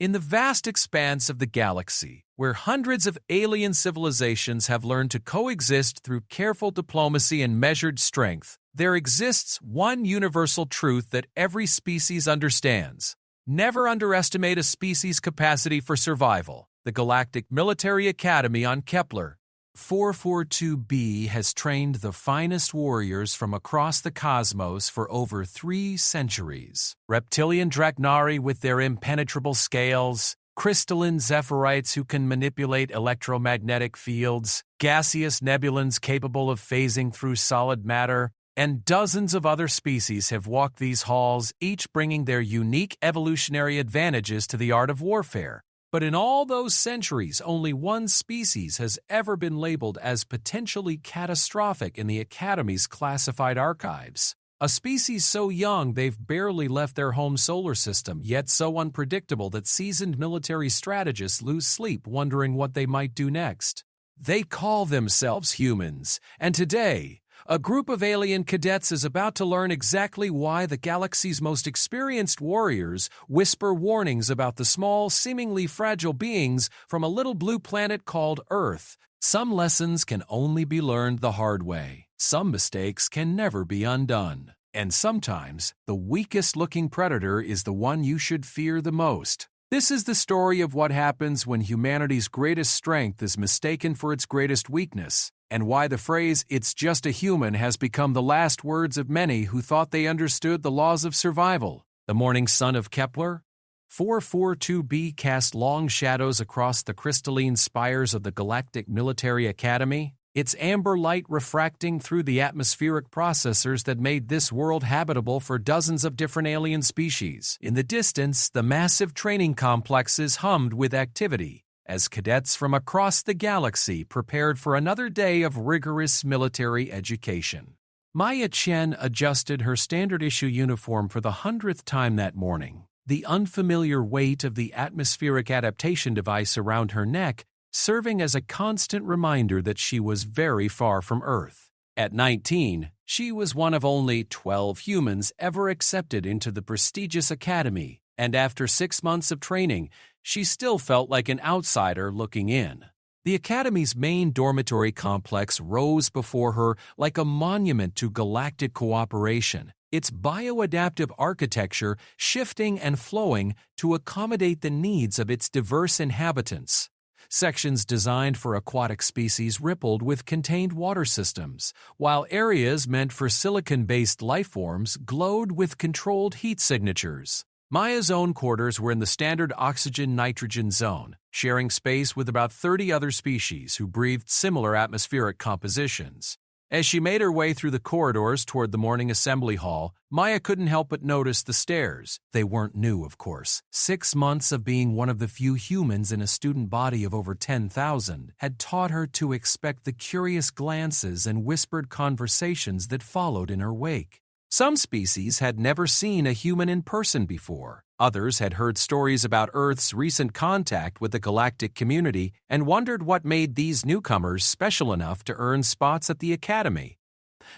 In the vast expanse of the galaxy, where hundreds of alien civilizations have learned to coexist through careful diplomacy and measured strength, there exists one universal truth that every species understands. Never underestimate a species' capacity for survival. The Galactic Military Academy on Kepler 442b has trained the finest warriors from across the cosmos for over 3 centuries. Reptilian Draknari with their impenetrable scales, crystalline Zephirites who can manipulate electromagnetic fields, gaseous nebulans capable of phasing through solid matter, and dozens of other species have walked these halls, each bringing their unique evolutionary advantages to the art of warfare. But in all those centuries, only one species has ever been labeled as potentially catastrophic in the Academy's classified archives. A species so young they've barely left their home solar system, yet so unpredictable that seasoned military strategists lose sleep wondering what they might do next. They call themselves humans, and today, a group of alien cadets is about to learn exactly why the galaxy's most experienced warriors whisper warnings about the small, seemingly fragile beings from a little blue planet called Earth. Some lessons can only be learned the hard way. Some mistakes can never be undone. And sometimes, the weakest-looking predator is the one you should fear the most. This is the story of what happens when humanity's greatest strength is mistaken for its greatest weakness, and why the phrase, "it's just a human," has become the last words of many who thought they understood the laws of survival. The morning sun of Kepler 442b cast long shadows across the crystalline spires of the Galactic Military Academy, its amber light refracting through the atmospheric processors that made this world habitable for dozens of different alien species. In the distance, the massive training complexes hummed with activity, as cadets from across the galaxy prepared for another day of rigorous military education. Maya Chen adjusted her standard-issue uniform for the 100th time that morning, the unfamiliar weight of the atmospheric adaptation device around her neck serving as a constant reminder that she was very far from Earth. At 19, she was one of only 12 humans ever accepted into the prestigious academy, and after 6 months of training, she still felt like an outsider looking in. The Academy's main dormitory complex rose before her like a monument to galactic cooperation, its bioadaptive architecture shifting and flowing to accommodate the needs of its diverse inhabitants. Sections designed for aquatic species rippled with contained water systems, while areas meant for silicon-based lifeforms glowed with controlled heat signatures. Maya's own quarters were in the standard oxygen-nitrogen zone, sharing space with about 30 other species who breathed similar atmospheric compositions. As she made her way through the corridors toward the morning assembly hall, Maya couldn't help but notice the stares. They weren't new, of course. 6 months of being one of the few humans in a student body of over 10,000 had taught her to expect the curious glances and whispered conversations that followed in her wake. Some species had never seen a human in person before. Others had heard stories about Earth's recent contact with the galactic community and wondered what made these newcomers special enough to earn spots at the Academy.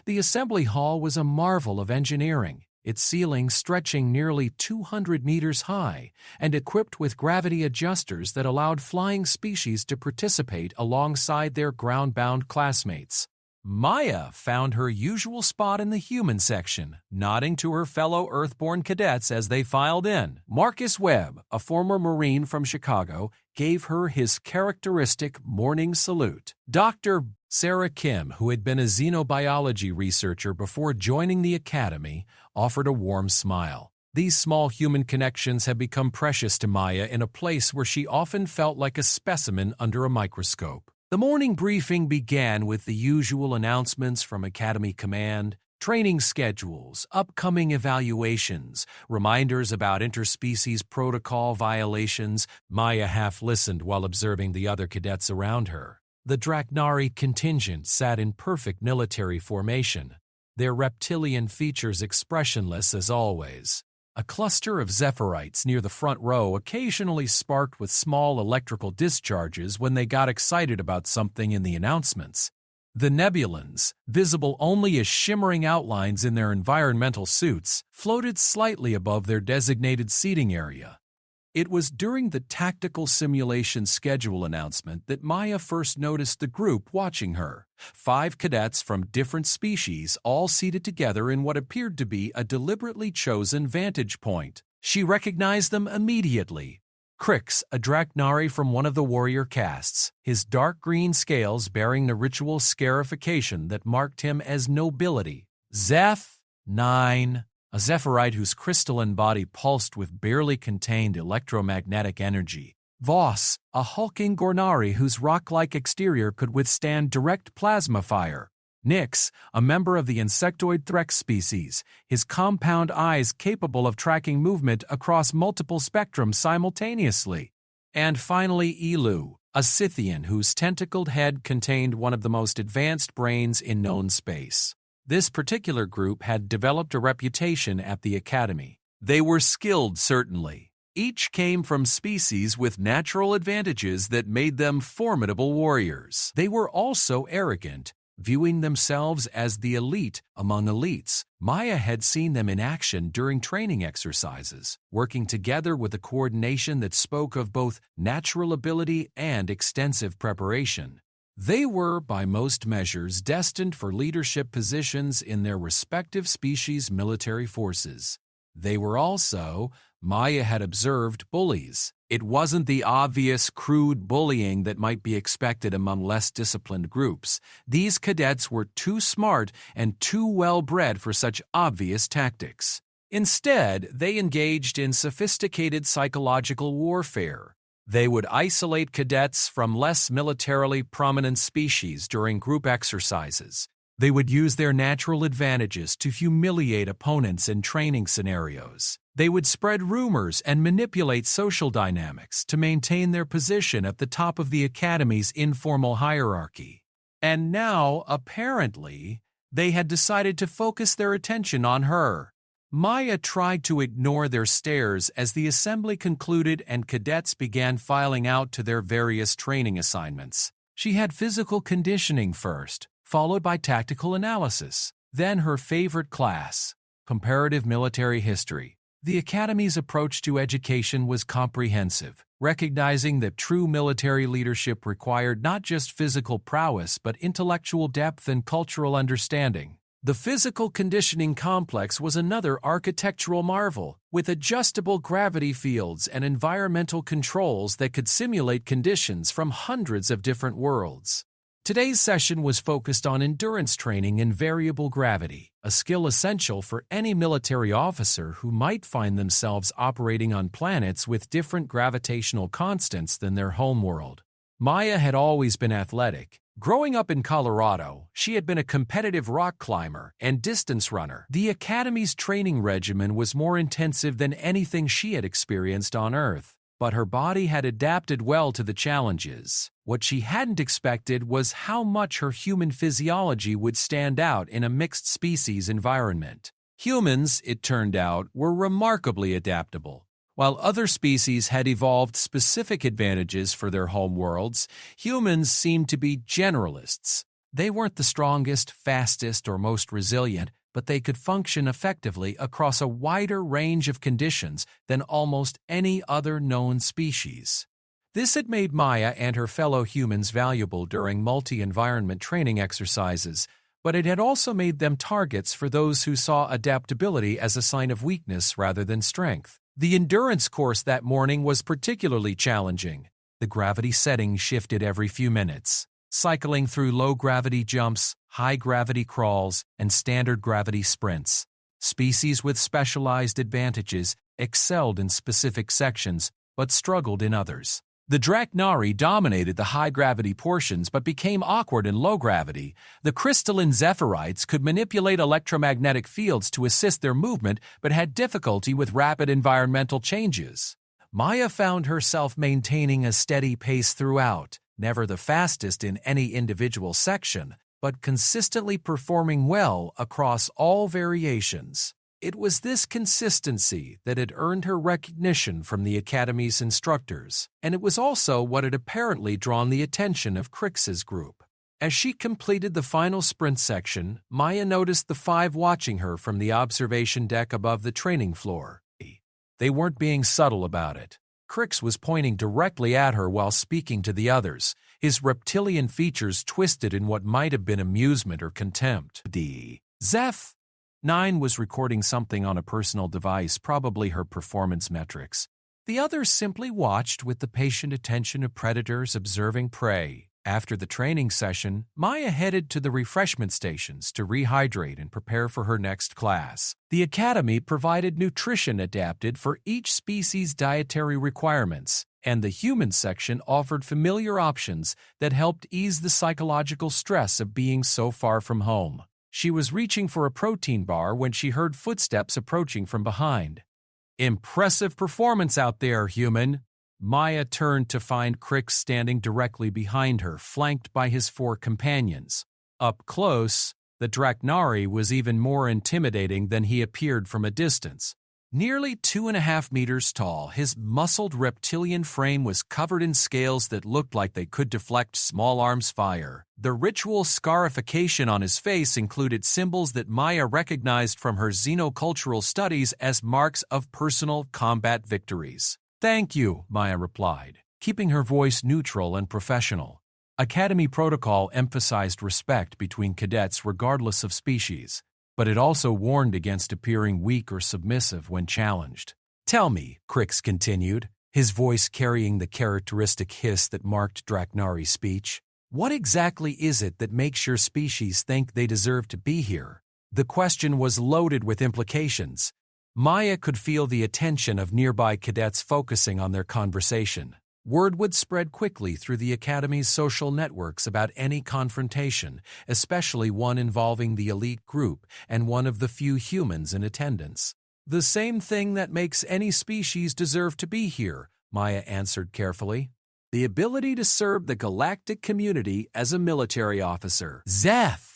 The assembly hall was a marvel of engineering, its ceiling stretching nearly 200 meters high and equipped with gravity adjusters that allowed flying species to participate alongside their ground-bound classmates. Maya found her usual spot in the human section, nodding to her fellow Earthborn cadets as they filed in. Marcus Webb, a former Marine from Chicago, gave her his characteristic morning salute. Dr. Sarah Kim, who had been a xenobiology researcher before joining the Academy, offered a warm smile. These small human connections had become precious to Maya in a place where she often felt like a specimen under a microscope. The morning briefing began with the usual announcements from Academy Command, training schedules, upcoming evaluations, reminders about interspecies protocol violations. Maya half listened while observing the other cadets around her. The Draknari contingent sat in perfect military formation, their reptilian features expressionless as always. A cluster of Zephirites near the front row occasionally sparked with small electrical discharges when they got excited about something in the announcements. The Nebulans, visible only as shimmering outlines in their environmental suits, floated slightly above their designated seating area. It was during the tactical simulation schedule announcement that Maya first noticed the group watching her. 5 cadets from different species, all seated together in what appeared to be a deliberately chosen vantage point. She recognized them immediately. Crix, a Draknari from one of the warrior castes, his dark green scales bearing the ritual scarification that marked him as nobility. Zeph, 9, a Zephyrite whose crystalline body pulsed with barely contained electromagnetic energy. Voss, a hulking Gornari whose rock-like exterior could withstand direct plasma fire. Nyx, a member of the insectoid Threx species, his compound eyes capable of tracking movement across multiple spectrums simultaneously. And finally Elu, a Scythian whose tentacled head contained one of the most advanced brains in known space. This particular group had developed a reputation at the Academy. They were skilled, certainly. Each came from species with natural advantages that made them formidable warriors. They were also arrogant, viewing themselves as the elite among elites. Maya had seen them in action during training exercises, working together with a coordination that spoke of both natural ability and extensive preparation. They were, by most measures, destined for leadership positions in their respective species' military forces. They were also, Maya had observed, bullies. It wasn't the obvious, crude bullying that might be expected among less disciplined groups. These cadets were too smart and too well-bred for such obvious tactics. Instead, they engaged in sophisticated psychological warfare. They would isolate cadets from less militarily prominent species during group exercises. They would use their natural advantages to humiliate opponents in training scenarios. They would spread rumors and manipulate social dynamics to maintain their position at the top of the Academy's informal hierarchy. And now, apparently, they had decided to focus their attention on her. Maya tried to ignore their stares as the assembly concluded and cadets began filing out to their various training assignments. She had physical conditioning first, followed by tactical analysis, then her favorite class, comparative military history. The Academy's approach to education was comprehensive, recognizing that true military leadership required not just physical prowess but intellectual depth and cultural understanding. The physical conditioning complex was another architectural marvel, with adjustable gravity fields and environmental controls that could simulate conditions from hundreds of different worlds. Today's session was focused on endurance training in variable gravity, a skill essential for any military officer who might find themselves operating on planets with different gravitational constants than their homeworld. Maya had always been athletic. Growing up in Colorado, she had been a competitive rock climber and distance runner. The Academy's training regimen was more intensive than anything she had experienced on Earth, but her body had adapted well to the challenges. What she hadn't expected was how much her human physiology would stand out in a mixed-species environment. Humans, it turned out, were remarkably adaptable. While other species had evolved specific advantages for their homeworlds, humans seemed to be generalists. They weren't the strongest, fastest, or most resilient, but they could function effectively across a wider range of conditions than almost any other known species. This had made Maya and her fellow humans valuable during multi-environment training exercises, but it had also made them targets for those who saw adaptability as a sign of weakness rather than strength. The endurance course that morning was particularly challenging. The gravity setting shifted every few minutes, cycling through low-gravity jumps, high-gravity crawls, and standard gravity sprints. Species with specialized advantages excelled in specific sections, but struggled in others. The Draknari dominated the high-gravity portions but became awkward in low-gravity. The crystalline Zephyrite could manipulate electromagnetic fields to assist their movement but had difficulty with rapid environmental changes. Maya found herself maintaining a steady pace throughout, never the fastest in any individual section, but consistently performing well across all variations. It was this consistency that had earned her recognition from the Academy's instructors, and it was also what had apparently drawn the attention of Crix's group. As she completed the final sprint section, Maya noticed the 5 watching her from the observation deck above the training floor. They weren't being subtle about it. Crix was pointing directly at her while speaking to the others, his reptilian features twisted in what might have been amusement or contempt. Zeph 9 was recording something on a personal device, probably her performance metrics. The others simply watched with the patient attention of predators observing prey. After the training session, Maya headed to the refreshment stations to rehydrate and prepare for her next class. The academy provided nutrition adapted for each species' dietary requirements, and the human section offered familiar options that helped ease the psychological stress of being so far from home. She was reaching for a protein bar when she heard footsteps approaching from behind. "Impressive performance out there, human." Maya turned to find Crix standing directly behind her, flanked by his 4 companions. Up close, the Draknari was even more intimidating than he appeared from a distance. Nearly 2.5 meters tall, his muscled reptilian frame was covered in scales that looked like they could deflect small arms fire. The ritual scarification on his face included symbols that Maya recognized from her xenocultural studies as marks of personal combat victories. "Thank you," Maya replied, keeping her voice neutral and professional. Academy protocol emphasized respect between cadets regardless of species, but it also warned against appearing weak or submissive when challenged. "Tell me," Crix continued, his voice carrying the characteristic hiss that marked Draknari's speech, "what exactly is it that makes your species think they deserve to be here?" The question was loaded with implications. Maya could feel the attention of nearby cadets focusing on their conversation. Word would spread quickly through the Academy's social networks about any confrontation, especially one involving the elite group and one of the few humans in attendance. "The same thing that makes any species deserve to be here," Maya answered carefully. "The ability to serve the galactic community as a military officer." Zeph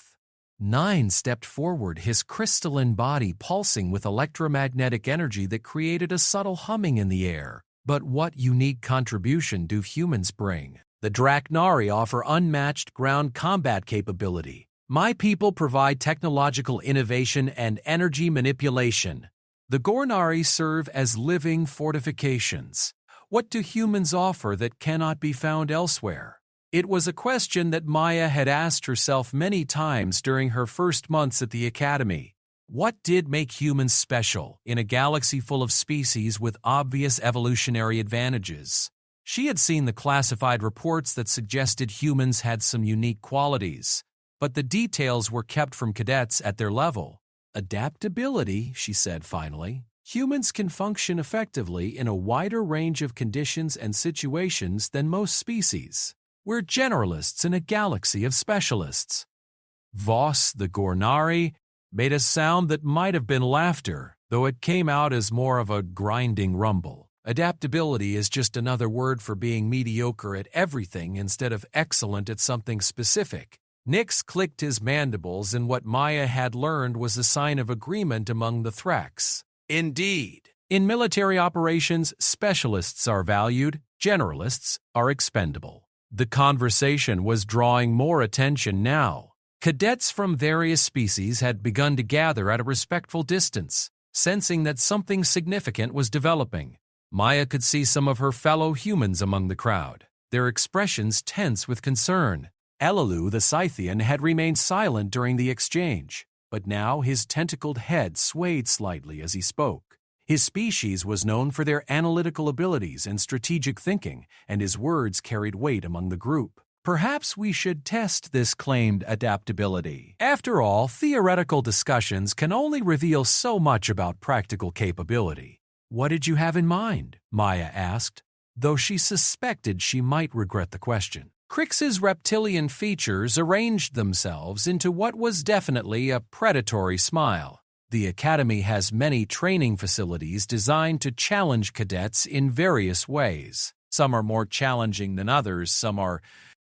9 stepped forward, his crystalline body pulsing with electromagnetic energy that created a subtle humming in the air. "But what unique contribution do humans bring?" "The Draknari offer unmatched ground combat capability. My people provide technological innovation and energy manipulation. The Gornari serve as living fortifications. What do humans offer that cannot be found elsewhere?" It was a question that Maya had asked herself many times during her first months at the Academy. What did make humans special in a galaxy full of species with obvious evolutionary advantages? She had seen the classified reports that suggested humans had some unique qualities, but the details were kept from cadets at their level. "Adaptability," she said finally. "Humans can function effectively in a wider range of conditions and situations than most species. We're generalists in a galaxy of specialists." Voss, the Gornari, made a sound that might have been laughter, though it came out as more of a grinding rumble. Adaptability is just another word for being mediocre at everything instead of excellent at something specific. Nix clicked his mandibles, and what Maya had learned was a sign of agreement among the Thrax. "Indeed. In military operations, specialists are valued, generalists are expendable." The conversation was drawing more attention now. Cadets from various species had begun to gather at a respectful distance, sensing that something significant was developing. Maya could see some of her fellow humans among the crowd, their expressions tense with concern. Elalu, the Scythian, had remained silent during the exchange, but now his tentacled head swayed slightly as he spoke. His species was known for their analytical abilities and strategic thinking, and his words carried weight among the group. "Perhaps we should test this claimed adaptability. After all, theoretical discussions can only reveal so much about practical capability." "What did you have in mind?" Maya asked, though she suspected she might regret the question. Crix's reptilian features arranged themselves into what was definitely a predatory smile. The Academy has many training facilities designed to challenge cadets in various ways. Some are more challenging than others, some are,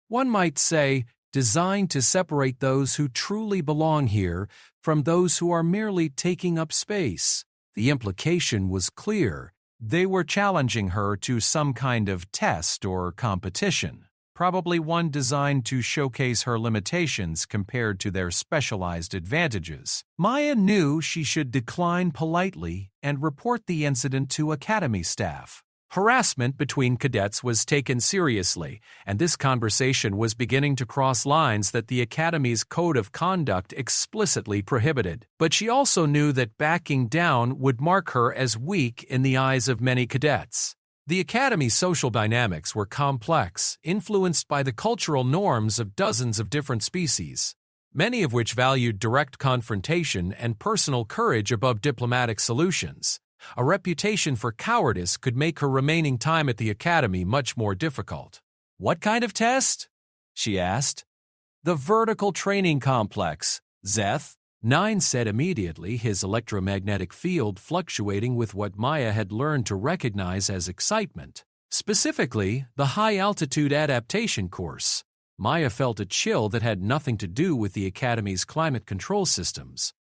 one might say, designed to separate those who truly belong here from those who are merely taking up space. The implication was clear. They were challenging her to some kind of test or competition, probably one designed to showcase her limitations compared to their specialized advantages. Maya knew she should decline politely and report the incident to Academy staff. Harassment between cadets was taken seriously, and this conversation was beginning to cross lines that the Academy's code of conduct explicitly prohibited. But she also knew that backing down would mark her as weak in the eyes of many cadets. The Academy's social dynamics were complex, influenced by the cultural norms of dozens of different species, many of which valued direct confrontation and personal courage above diplomatic solutions. A reputation for cowardice could make her remaining time at the Academy much more difficult. "What kind of test?" she asked. "The vertical training complex, Zeth." 9 said immediately, his electromagnetic field fluctuating with what Maya had learned to recognize as excitement. Specifically, the high-altitude adaptation course. Maya felt a chill that had nothing to do with the Academy's climate control systems.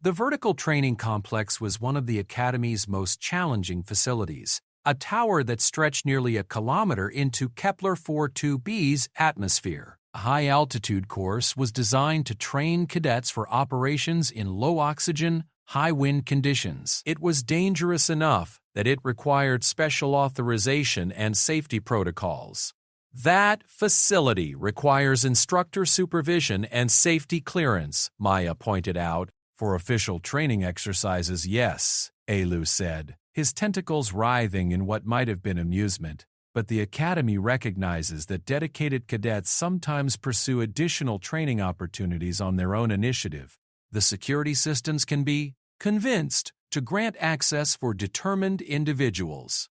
The vertical training complex was one of the Academy's most challenging facilities, a tower that stretched nearly a kilometer into Kepler-4.2b's atmosphere. A high-altitude course was designed to train cadets for operations in low-oxygen, high-wind conditions. It was dangerous enough that it required special authorization and safety protocols. "That facility requires instructor supervision and safety clearance," Maya pointed out. "For official training exercises, yes," Elu said, his tentacles writhing in what might have been amusement. "But the Academy recognizes that dedicated cadets sometimes pursue additional training opportunities on their own initiative. The security systems can be convinced to grant access for determined individuals."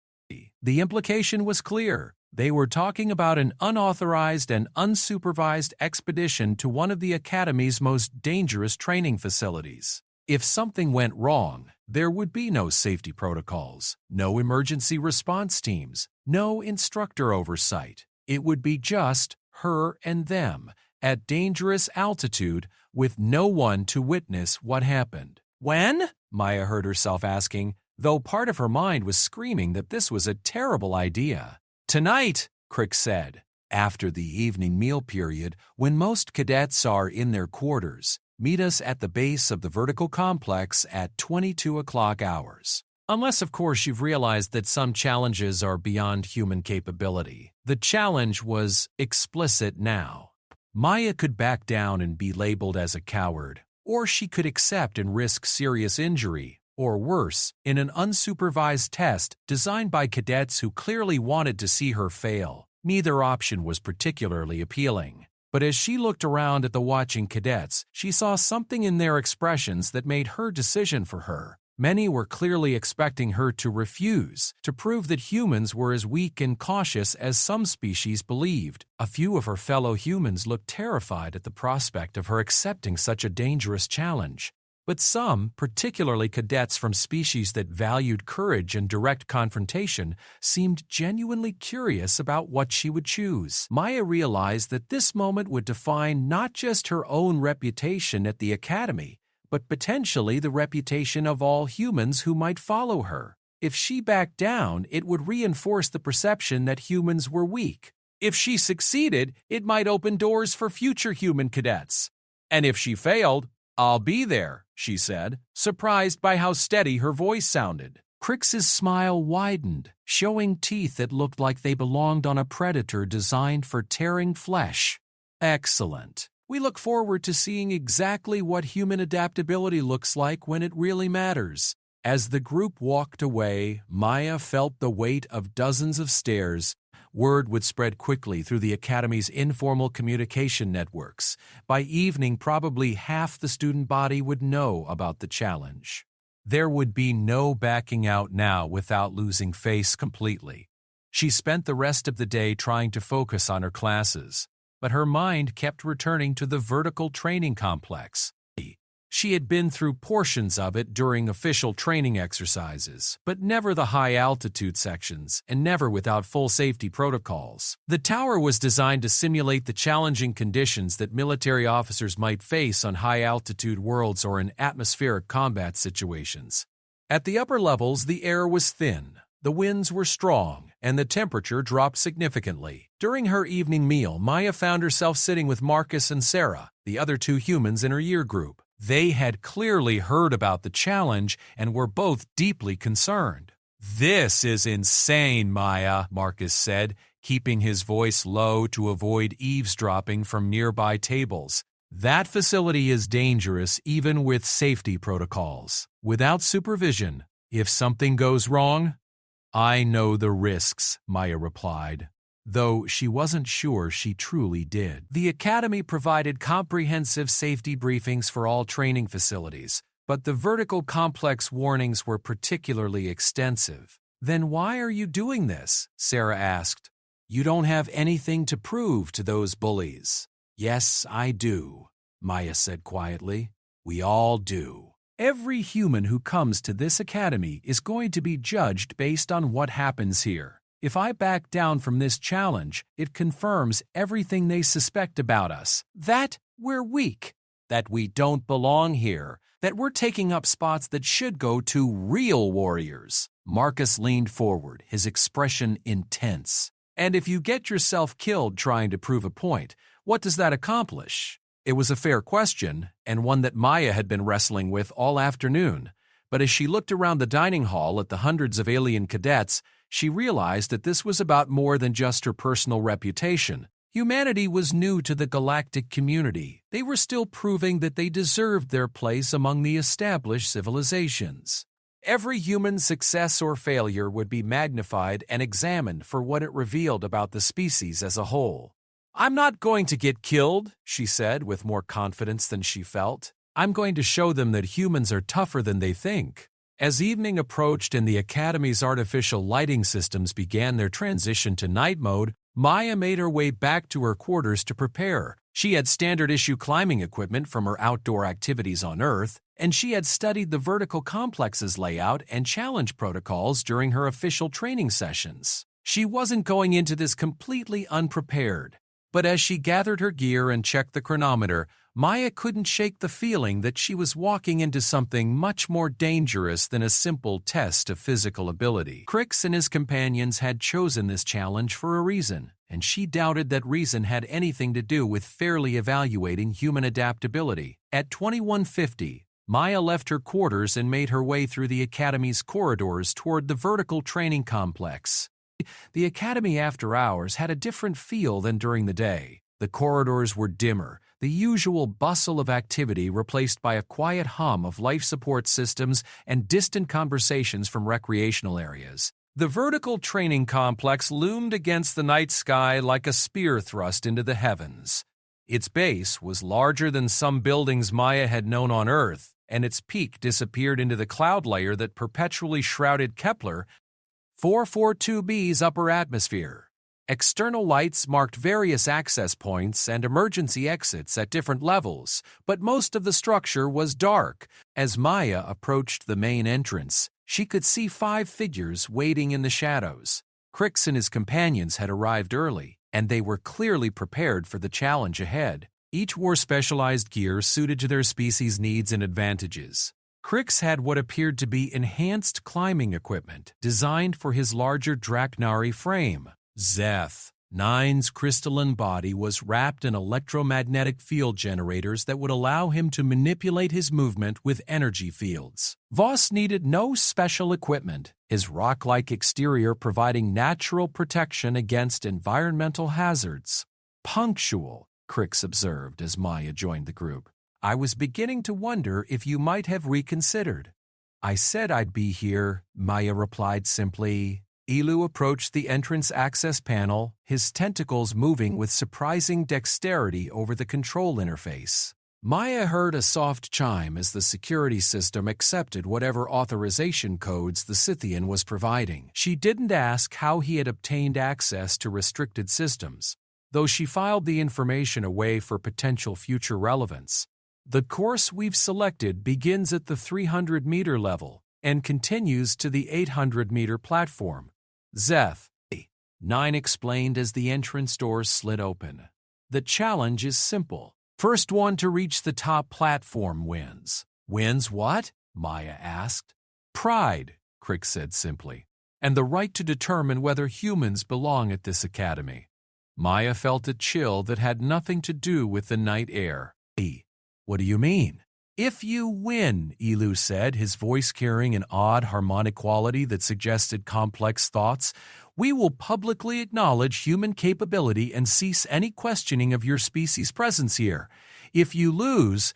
The implication was clear. They were talking about an unauthorized and unsupervised expedition to one of the Academy's most dangerous training facilities. If something went wrong, there would be no safety protocols, no emergency response teams, no instructor oversight. It would be just her and them, at dangerous altitude, with no one to witness what happened. "When?" Maya heard herself asking, though part of her mind was screaming that this was a terrible idea. "Tonight," Crick said. "After the evening meal period, when most cadets are in their quarters, meet us at the base of the vertical complex at 22 o'clock hours. Unless, of course, you've realized that some challenges are beyond human capability." The challenge was explicit now. Maya could back down and be labeled as a coward, or she could accept and risk serious injury, or worse, in an unsupervised test designed by cadets who clearly wanted to see her fail. Neither option was particularly appealing. But as she looked around at the watching cadets, she saw something in their expressions that made her decision for her. Many were clearly expecting her to refuse, to prove that humans were as weak and cautious as some species believed. A few of her fellow humans looked terrified at the prospect of her accepting such a dangerous challenge. But some, particularly cadets from species that valued courage and direct confrontation, seemed genuinely curious about what she would choose. Maya realized that this moment would define not just her own reputation at the Academy, but potentially the reputation of all humans who might follow her. If she backed down, it would reinforce the perception that humans were weak. If she succeeded, it might open doors for future human cadets. And if she failed, "I'll be there," she said, surprised by how steady her voice sounded. Crick's smile widened, showing teeth that looked like they belonged on a predator designed for tearing flesh. "Excellent. We look forward to seeing exactly what human adaptability looks like when it really matters." As the group walked away, Maya felt the weight of dozens of stares. Word would spread quickly through the Academy's informal communication networks. By evening, probably half the student body would know about the challenge. There would be no backing out now without losing face completely. She spent the rest of the day trying to focus on her classes, but her mind kept returning to the vertical training complex. She had been through portions of it during official training exercises, but never the high-altitude sections, and never without full safety protocols. The tower was designed to simulate the challenging conditions that military officers might face on high-altitude worlds or in atmospheric combat situations. At the upper levels, the air was thin, the winds were strong, and the temperature dropped significantly. During her evening meal, Maya found herself sitting with Marcus and Sarah, the other 2 humans in her year group. They had clearly heard about the challenge and were both deeply concerned. "This is insane, Maya," Marcus said, keeping his voice low to avoid eavesdropping from nearby tables. "That facility is dangerous even with safety protocols. Without supervision, if something goes wrong—" "I know the risks," Maya replied, though she wasn't sure she truly did. The Academy provided comprehensive safety briefings for all training facilities, but the vertical complex warnings were particularly extensive. "Then why are you doing this?" Sarah asked. "You don't have anything to prove to those bullies." "Yes, I do," Maya said quietly. "We all do. Every human who comes to this academy is going to be judged based on what happens here. If I back down from this challenge, it confirms everything they suspect about us. That we're weak, that we don't belong here, that we're taking up spots that should go to real warriors." Marcus leaned forward, his expression intense. "And if you get yourself killed trying to prove a point, what does that accomplish?" It was a fair question, and one that Maya had been wrestling with all afternoon. But as she looked around the dining hall at the hundreds of alien cadets, she realized that this was about more than just her personal reputation. Humanity was new to the galactic community. They were still proving that they deserved their place among the established civilizations. Every human success or failure would be magnified and examined for what it revealed about the species as a whole. "I'm not going to get killed," she said with more confidence than she felt. "I'm going to show them that humans are tougher than they think." As evening approached and the Academy's artificial lighting systems began their transition to night mode, Maya made her way back to her quarters to prepare. She had standard-issue climbing equipment from her outdoor activities on Earth, and she had studied the vertical complex's layout and challenge protocols during her official training sessions. She wasn't going into this completely unprepared. But as she gathered her gear and checked the chronometer, Maya couldn't shake the feeling that she was walking into something much more dangerous than a simple test of physical ability. Crix and his companions had chosen this challenge for a reason, and she doubted that reason had anything to do with fairly evaluating human adaptability. At 21:50, Maya left her quarters and made her way through the Academy's corridors toward the vertical training complex. The Academy after hours had a different feel than during the day. The corridors were dimmer, the usual bustle of activity replaced by a quiet hum of life support systems and distant conversations from recreational areas. The vertical training complex loomed against the night sky like a spear thrust into the heavens. Its base was larger than some buildings Maya had known on Earth, and its peak disappeared into the cloud layer that perpetually shrouded Kepler 442b's upper atmosphere. External lights marked various access points and emergency exits at different levels, but most of the structure was dark. As Maya approached the main entrance, she could see 5 figures waiting in the shadows. Crix and his companions had arrived early, and they were clearly prepared for the challenge ahead. Each wore specialized gear suited to their species' needs and advantages. Crix had what appeared to be enhanced climbing equipment designed for his larger Draknari frame. Zeth, Nine's crystalline body was wrapped in electromagnetic field generators that would allow him to manipulate his movement with energy fields. Voss needed no special equipment, his rock-like exterior providing natural protection against environmental hazards. "Punctual," Crix observed as Maya joined the group. "I was beginning to wonder if you might have reconsidered." "I said I'd be here," Maya replied simply. Elu approached the entrance access panel, his tentacles moving with surprising dexterity over the control interface. Maya heard a soft chime as the security system accepted whatever authorization codes the Scythian was providing. She didn't ask how he had obtained access to restricted systems, though she filed the information away for potential future relevance. "The course we've selected begins at the 300-meter level and continues to the 800-meter platform." Zeth, Nine explained as the entrance doors slid open. "The challenge is simple. First one to reach the top platform wins." "Wins what?" Maya asked. "Pride," Crix said simply, "and the right to determine whether humans belong at this academy." Maya felt a chill that had nothing to do with the night air. "What do you mean?" "If you win," Elu said, his voice carrying an odd harmonic quality that suggested complex thoughts, "we will publicly acknowledge human capability and cease any questioning of your species' presence here. If you lose,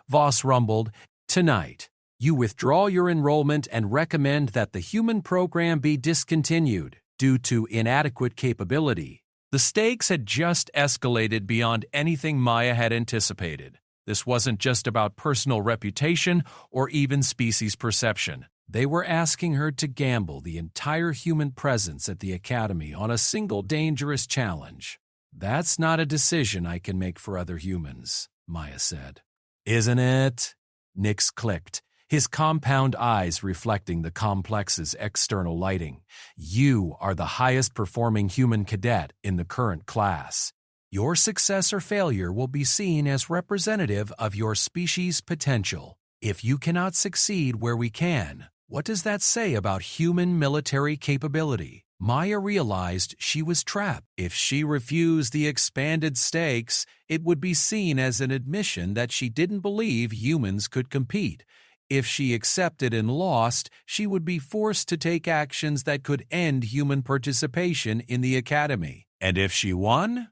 Voss rumbled, "tonight, you withdraw your enrollment and recommend that the human program be discontinued due to inadequate capability." The stakes had just escalated beyond anything Maya had anticipated. This wasn't just about personal reputation or even species perception. They were asking her to gamble the entire human presence at the academy on a single dangerous challenge. "That's not a decision I can make for other humans," Maya said. "Isn't it?" Nix clicked, his compound eyes reflecting the complex's external lighting. "You are the highest performing human cadet in the current class. Your success or failure will be seen as representative of your species' potential. If you cannot succeed where we can, what does that say about human military capability?" Maya realized she was trapped. If she refused the expanded stakes, it would be seen as an admission that she didn't believe humans could compete. If she accepted and lost, she would be forced to take actions that could end human participation in the academy. And if she won,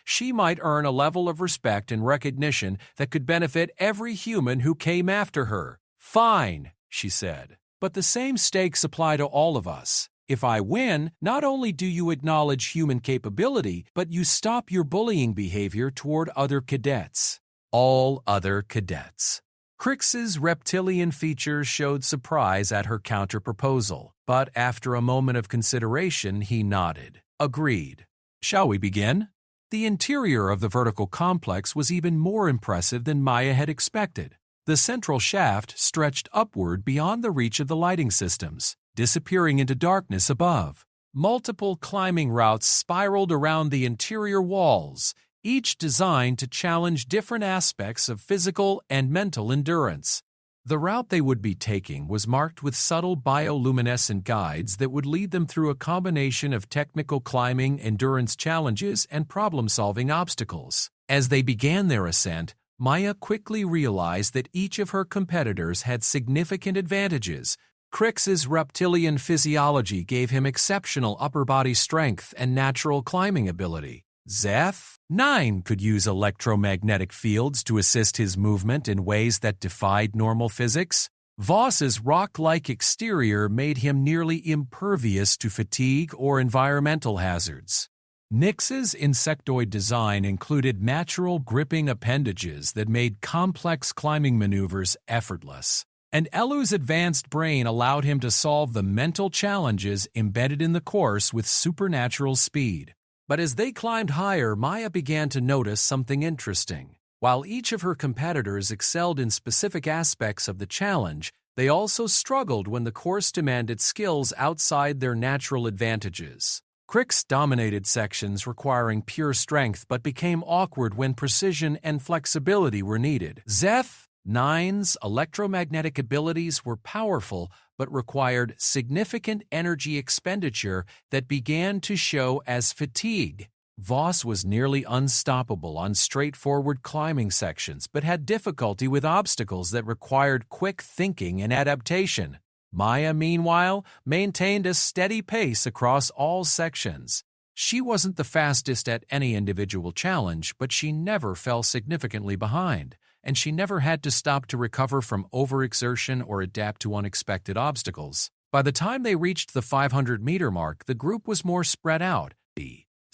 she might earn a level of respect and recognition that could benefit every human who came after her. "Fine," she said, "but the same stakes apply to all of us. If I win, not only do you acknowledge human capability, but you stop your bullying behavior toward other cadets." All other cadets. Crix's reptilian features showed surprise at her counter-proposal, but after a moment of consideration, he nodded. "Agreed. Shall we begin?" The interior of the vertical complex was even more impressive than Maya had expected. The central shaft stretched upward beyond the reach of the lighting systems, disappearing into darkness above. Multiple climbing routes spiraled around the interior walls, each designed to challenge different aspects of physical and mental endurance. The route they would be taking was marked with subtle bioluminescent guides that would lead them through a combination of technical climbing, endurance challenges, and problem-solving obstacles. As they began their ascent, Maya quickly realized that each of her competitors had significant advantages. Crix's reptilian physiology gave him exceptional upper body strength and natural climbing ability. Zeph 9 could use electromagnetic fields to assist his movement in ways that defied normal physics. Voss's rock-like exterior made him nearly impervious to fatigue or environmental hazards. Nix's insectoid design included natural gripping appendages that made complex climbing maneuvers effortless. And Elu's advanced brain allowed him to solve the mental challenges embedded in the course with supernatural speed. But as they climbed higher, Maya began to notice something interesting. While each of her competitors excelled in specific aspects of the challenge, they also struggled when the course demanded skills outside their natural advantages. Crix dominated sections requiring pure strength but became awkward when precision and flexibility were needed. Zeph 9's electromagnetic abilities were powerful but required significant energy expenditure that began to show as fatigue. Voss was nearly unstoppable on straightforward climbing sections but had difficulty with obstacles that required quick thinking and adaptation. Maya, meanwhile, maintained a steady pace across all sections. She wasn't the fastest at any individual challenge, but she never fell significantly behind, and she never had to stop to recover from overexertion or adapt to unexpected obstacles. By the time they reached the 500-meter mark, the group was more spread out.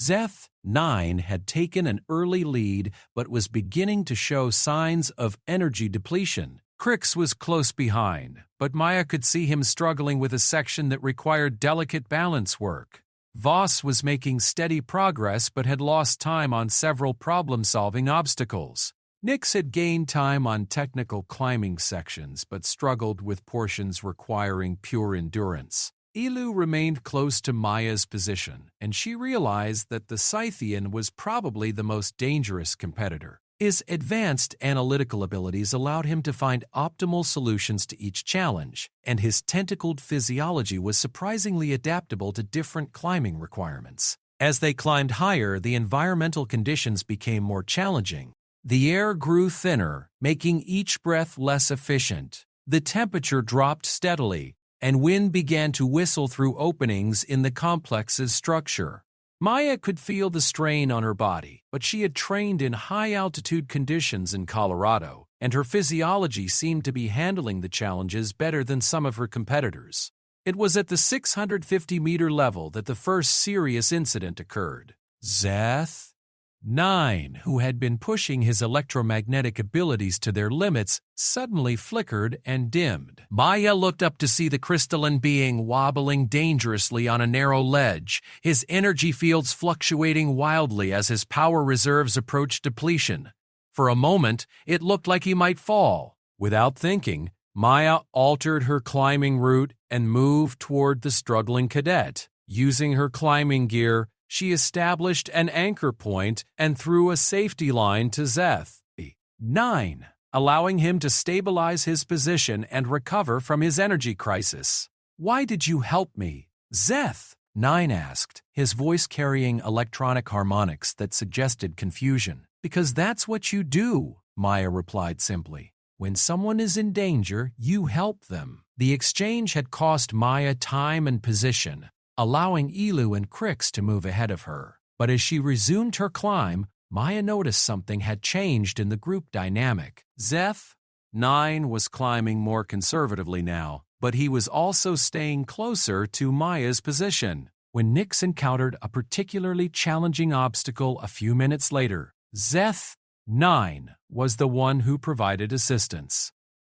Zeph 9 had taken an early lead but was beginning to show signs of energy depletion. Crix was close behind, but Maya could see him struggling with a section that required delicate balance work. Voss was making steady progress but had lost time on several problem-solving obstacles. Nix had gained time on technical climbing sections but struggled with portions requiring pure endurance. Elu remained close to Maya's position, and she realized that the Scythian was probably the most dangerous competitor. His advanced analytical abilities allowed him to find optimal solutions to each challenge, and his tentacled physiology was surprisingly adaptable to different climbing requirements. As they climbed higher, the environmental conditions became more challenging. The air grew thinner, making each breath less efficient. The temperature dropped steadily, and wind began to whistle through openings in the complex's structure. Maya could feel the strain on her body, but she had trained in high-altitude conditions in Colorado, and her physiology seemed to be handling the challenges better than some of her competitors. It was at the 650-meter level that the first serious incident occurred. Zeth, 9, who had been pushing his electromagnetic abilities to their limits, suddenly flickered and dimmed. Maya looked up to see the crystalline being wobbling dangerously on a narrow ledge, his energy fields fluctuating wildly as his power reserves approached depletion. For a moment, it looked like he might fall. Without thinking, Maya altered her climbing route and moved toward the struggling cadet. Using her climbing gear, she established an anchor point and threw a safety line to Zeth, 9, allowing him to stabilize his position and recover from his energy crisis. "Why did you help me?" Zeth, 9 asked, his voice carrying electronic harmonics that suggested confusion. "Because that's what you do," Maya replied simply. "When someone is in danger, you help them." The exchange had cost Maya time and position, allowing Elu and Crix to move ahead of her. But as she resumed her climb, Maya noticed something had changed in the group dynamic. Zeth, 9, was climbing more conservatively now, but he was also staying closer to Maya's position. When Nyx encountered a particularly challenging obstacle a few minutes later, Zeth, 9, was the one who provided assistance.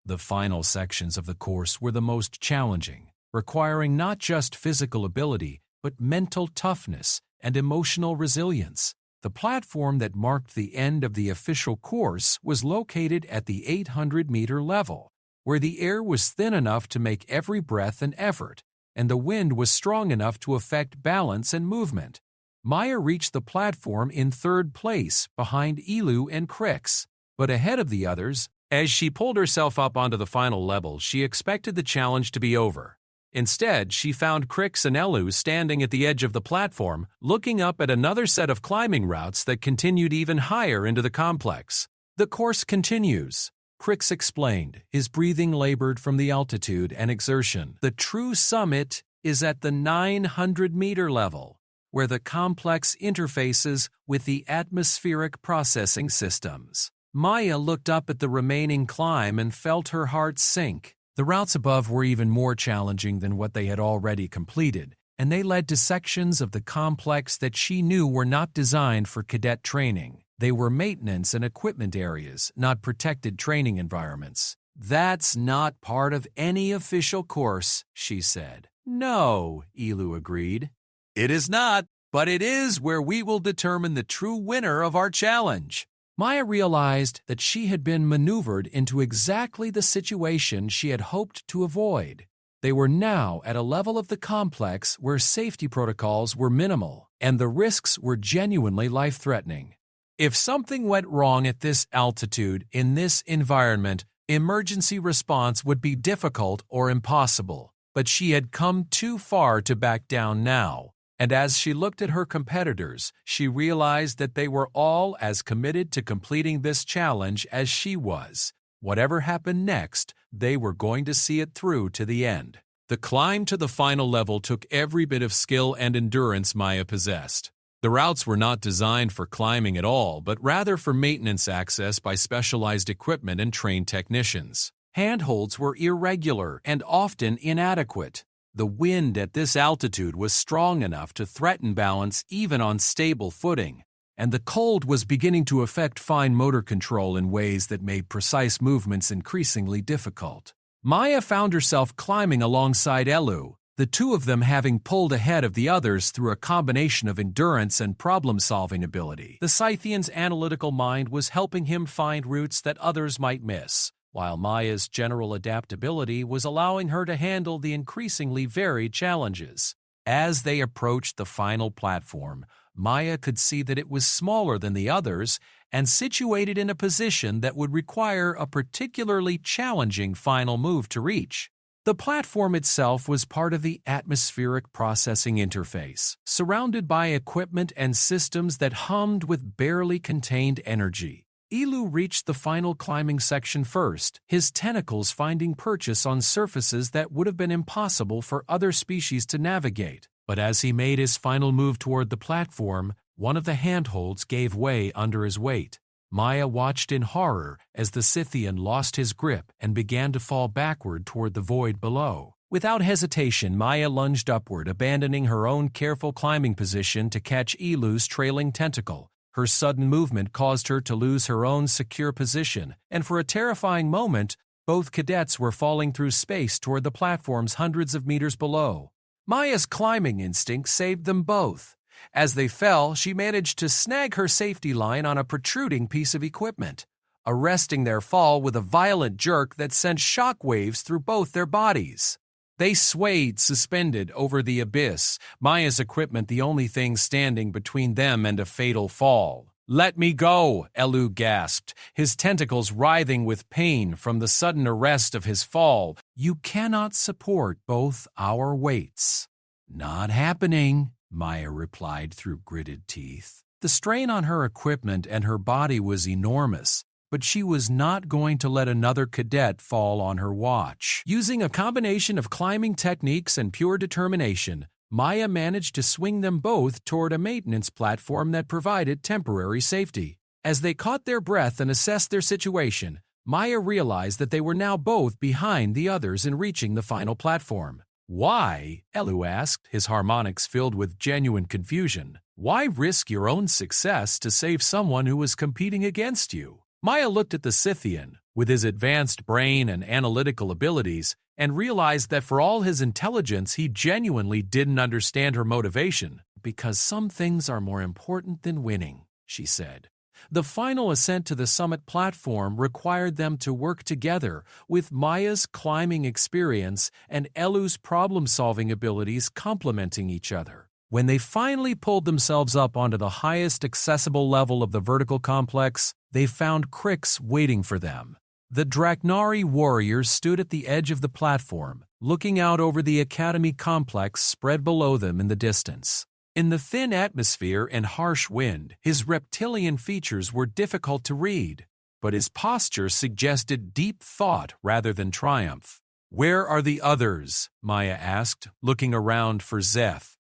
The final sections of the course were the most challenging, requiring not just physical ability, but mental toughness and emotional resilience. The platform that marked the end of the official course was located at the 800-meter level, where the air was thin enough to make every breath an effort, and the wind was strong enough to affect balance and movement. Maya reached the platform in third place behind Elu and Crix, but ahead of the others. As she pulled herself up onto the final level, she expected the challenge to be over. Instead, she found Crix and Elu standing at the edge of the platform, looking up at another set of climbing routes that continued even higher into the complex. "The course continues," Crix explained, his breathing labored from the altitude and exertion. "The true summit is at the 900-meter level, where the complex interfaces with the atmospheric processing systems." Maya looked up at the remaining climb and felt her heart sink. The routes above were even more challenging than what they had already completed, and they led to sections of the complex that she knew were not designed for cadet training. They were maintenance and equipment areas, not protected training environments. "That's not part of any official course," she said. "No," Elu agreed. "It is not, but it is where we will determine the true winner of our challenge." Maya realized that she had been maneuvered into exactly the situation she had hoped to avoid. They were now at a level of the complex where safety protocols were minimal, and the risks were genuinely life-threatening. If something went wrong at this altitude, in this environment, emergency response would be difficult or impossible. But she had come too far to back down now. And as she looked at her competitors, she realized that they were all as committed to completing this challenge as she was. Whatever happened next, they were going to see it through to the end. The climb to the final level took every bit of skill and endurance Maya possessed. The routes were not designed for climbing at all, but rather for maintenance access by specialized equipment and trained technicians. Handholds were irregular and often inadequate. The wind at this altitude was strong enough to threaten balance even on stable footing, and the cold was beginning to affect fine motor control in ways that made precise movements increasingly difficult. Maya found herself climbing alongside Elu, the two of them having pulled ahead of the others through a combination of endurance and problem-solving ability. The Scythian's analytical mind was helping him find routes that others might miss, while Maya's general adaptability was allowing her to handle the increasingly varied challenges. As they approached the final platform, Maya could see that it was smaller than the others and situated in a position that would require a particularly challenging final move to reach. The platform itself was part of the atmospheric processing interface, surrounded by equipment and systems that hummed with barely contained energy. Elu reached the final climbing section first, his tentacles finding purchase on surfaces that would have been impossible for other species to navigate. But as he made his final move toward the platform, one of the handholds gave way under his weight. Maya watched in horror as the Scythian lost his grip and began to fall backward toward the void below. Without hesitation, Maya lunged upward, abandoning her own careful climbing position to catch Elu's trailing tentacle. Her sudden movement caused her to lose her own secure position, and for a terrifying moment, both cadets were falling through space toward the platforms hundreds of meters below. Maya's climbing instinct saved them both. As they fell, she managed to snag her safety line on a protruding piece of equipment, arresting their fall with a violent jerk that sent shock waves through both their bodies. They swayed suspended over the abyss, Maya's equipment the only thing standing between them and a fatal fall. "Let me go," Elu gasped, his tentacles writhing with pain from the sudden arrest of his fall. "You cannot support both our weights." "Not happening," Maya replied through gritted teeth. The strain on her equipment and her body was enormous, but she was not going to let another cadet fall on her watch. Using a combination of climbing techniques and pure determination, Maya managed to swing them both toward a maintenance platform that provided temporary safety. As they caught their breath and assessed their situation, Maya realized that they were now both behind the others in reaching the final platform. "Why?" Elu asked, his harmonics filled with genuine confusion. "Why risk your own success to save someone who was competing against you?" Maya looked at the Scythian, with his advanced brain and analytical abilities, and realized that for all his intelligence, he genuinely didn't understand her motivation. "Because some things are more important than winning," she said. The final ascent to the summit platform required them to work together, with Maya's climbing experience and Elu's problem-solving abilities complementing each other. When they finally pulled themselves up onto the highest accessible level of the vertical complex, they found Crix waiting for them. The Draknari warriors stood at the edge of the platform, looking out over the Academy complex spread below them in the distance. In the thin atmosphere and harsh wind, his reptilian features were difficult to read, but his posture suggested deep thought rather than triumph. "Where are the others?" Maya asked, looking around for Zeth.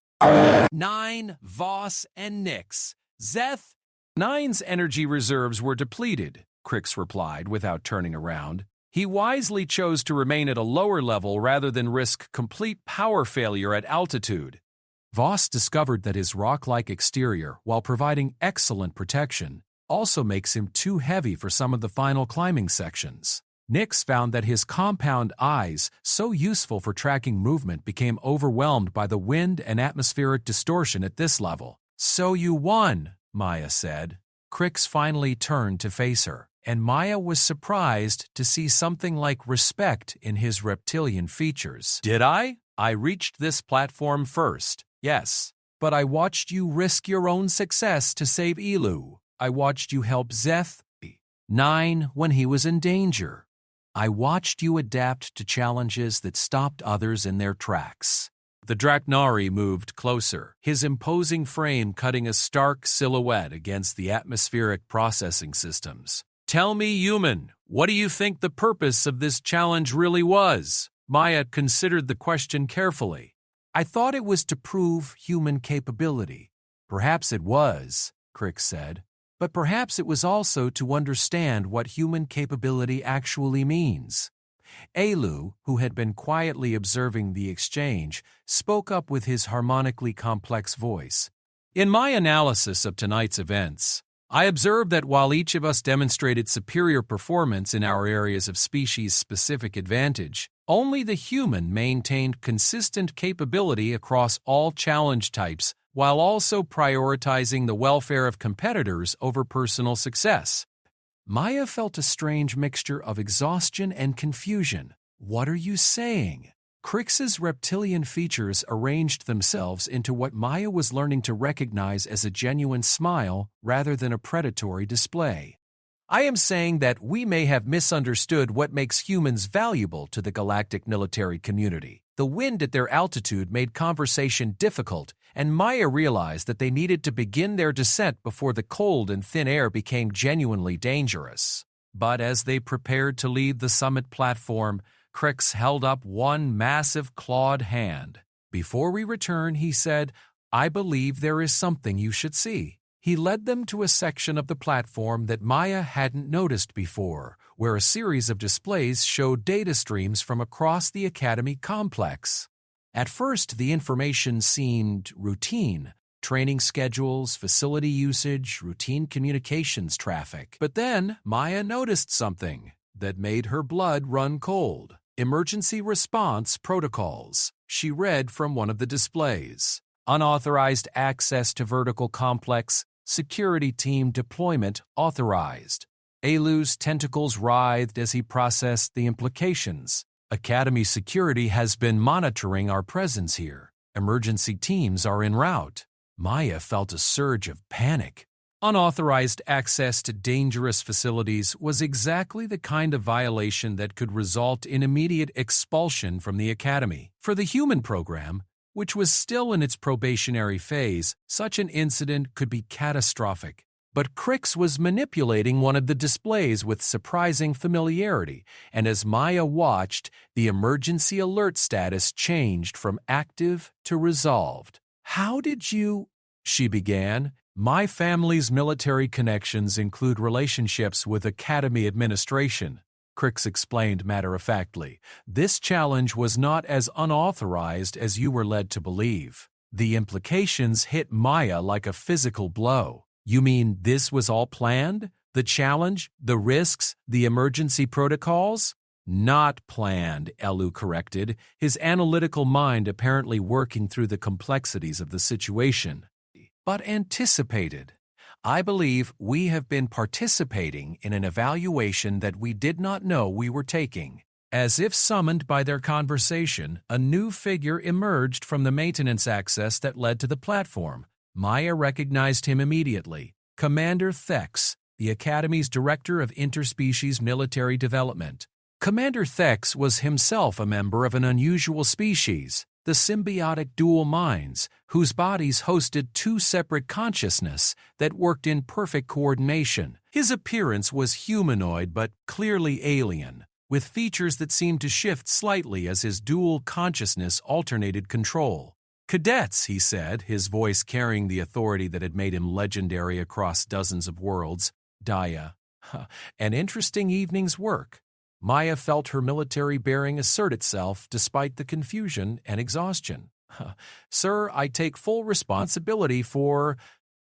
"Nine, Voss, and Nyx. Zeth." "Nine's energy reserves were depleted," Crix replied without turning around. He wisely chose to remain at a lower level rather than risk complete power failure at altitude. Voss discovered that his rock-like exterior, while providing excellent protection, also makes him too heavy for some of the final climbing sections. Nyx found that his compound eyes, so useful for tracking movement, became overwhelmed by the wind and atmospheric distortion at this level. "So you won," Maya said. Crix finally turned to face her, and Maya was surprised to see something like respect in his reptilian features. "Did I? I reached this platform first, yes. But I watched you risk your own success to save Elu. I watched you help Zeth, 9, when he was in danger. I watched you adapt to challenges that stopped others in their tracks." The Draknari moved closer, his imposing frame cutting a stark silhouette against the atmospheric processing systems. "Tell me, human, what do you think the purpose of this challenge really was?" Maya considered the question carefully. "I thought it was to prove human capability." "Perhaps it was," Crix said. "But perhaps it was also to understand what human capability actually means." Elu, who had been quietly observing the exchange, spoke up with his harmonically complex voice. "In my analysis of tonight's events, I observed that while each of us demonstrated superior performance in our areas of species-specific advantage, only the human maintained consistent capability across all challenge types while also prioritizing the welfare of competitors over personal success." Maya felt a strange mixture of exhaustion and confusion. "What are you saying?" Crix's reptilian features arranged themselves into what Maya was learning to recognize as a genuine smile rather than a predatory display. "I am saying that we may have misunderstood what makes humans valuable to the galactic military community. The wind at their altitude made conversation difficult, and Maya realized that they needed to begin their descent before the cold and thin air became genuinely dangerous. But as they prepared to leave the summit platform, Crix held up one massive clawed hand. "Before we return," he said, "I believe there is something you should see." He led them to a section of the platform that Maya hadn't noticed before, where a series of displays showed data streams from across the Academy complex. At first, the information seemed routine: training schedules, facility usage, routine communications traffic. But then, Maya noticed something that made her blood run cold. Emergency response protocols. She read from one of the displays. Unauthorized access to vertical complex. Security team deployment authorized. Alu's tentacles writhed as he processed the implications. Academy security has been monitoring our presence here. Emergency teams are en route. Maya felt a surge of panic. Unauthorized access to dangerous facilities was exactly the kind of violation that could result in immediate expulsion from the Academy. For the human program, which was still in its probationary phase, such an incident could be catastrophic. But Crix was manipulating one of the displays with surprising familiarity, and as Maya watched, the emergency alert status changed from active to resolved. "How did you—" she began. "My family's military connections include relationships with Academy administration," Crix explained matter-of-factly. "This challenge was not as unauthorized as you were led to believe." The implications hit Maya like a physical blow. "You mean this was all planned? The challenge, the risks, the emergency protocols?" "Not planned," Alu corrected, his analytical mind apparently working through the complexities of the situation. "But anticipated. I believe we have been participating in an evaluation that we did not know we were taking." As if summoned by their conversation, a new figure emerged from the maintenance access that led to the platform. Maya recognized him immediately. Commander Thex, the Academy's Director of Interspecies Military Development. Commander Thex was himself a member of an unusual species, the symbiotic dual minds, whose bodies hosted two separate consciousness that worked in perfect coordination. His appearance was humanoid but clearly alien, with features that seemed to shift slightly as his dual consciousness alternated control. "Cadets," he said, his voice carrying the authority that had made him legendary across dozens of worlds. "Daya. An interesting evening's work." Maya felt her military bearing assert itself despite the confusion and exhaustion. "Sir, I take full responsibility for—"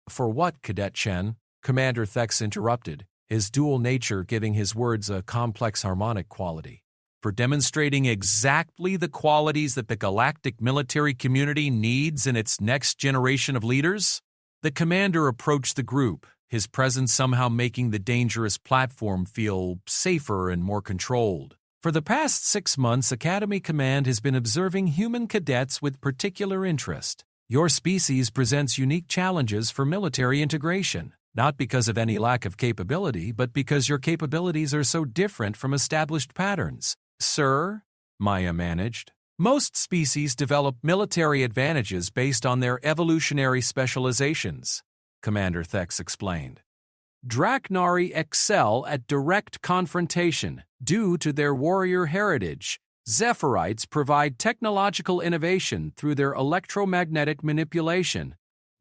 "For what, Cadet Chen?" Commander Thex interrupted, his dual nature giving his words a complex harmonic quality. "For demonstrating exactly the qualities that the galactic military community needs in its next generation of leaders." The commander approached the group, his presence somehow making the dangerous platform feel safer and more controlled. "For the past 6 months, Academy Command has been observing human cadets with particular interest. Your species presents unique challenges for military integration, not because of any lack of capability, but because your capabilities are so different from established patterns." "Sir," Maya managed, "most species develop military advantages based on their evolutionary specializations," Commander Thex explained. "Draknari excel at direct confrontation due to their warrior heritage. Zephyrites provide technological innovation through their electromagnetic manipulation.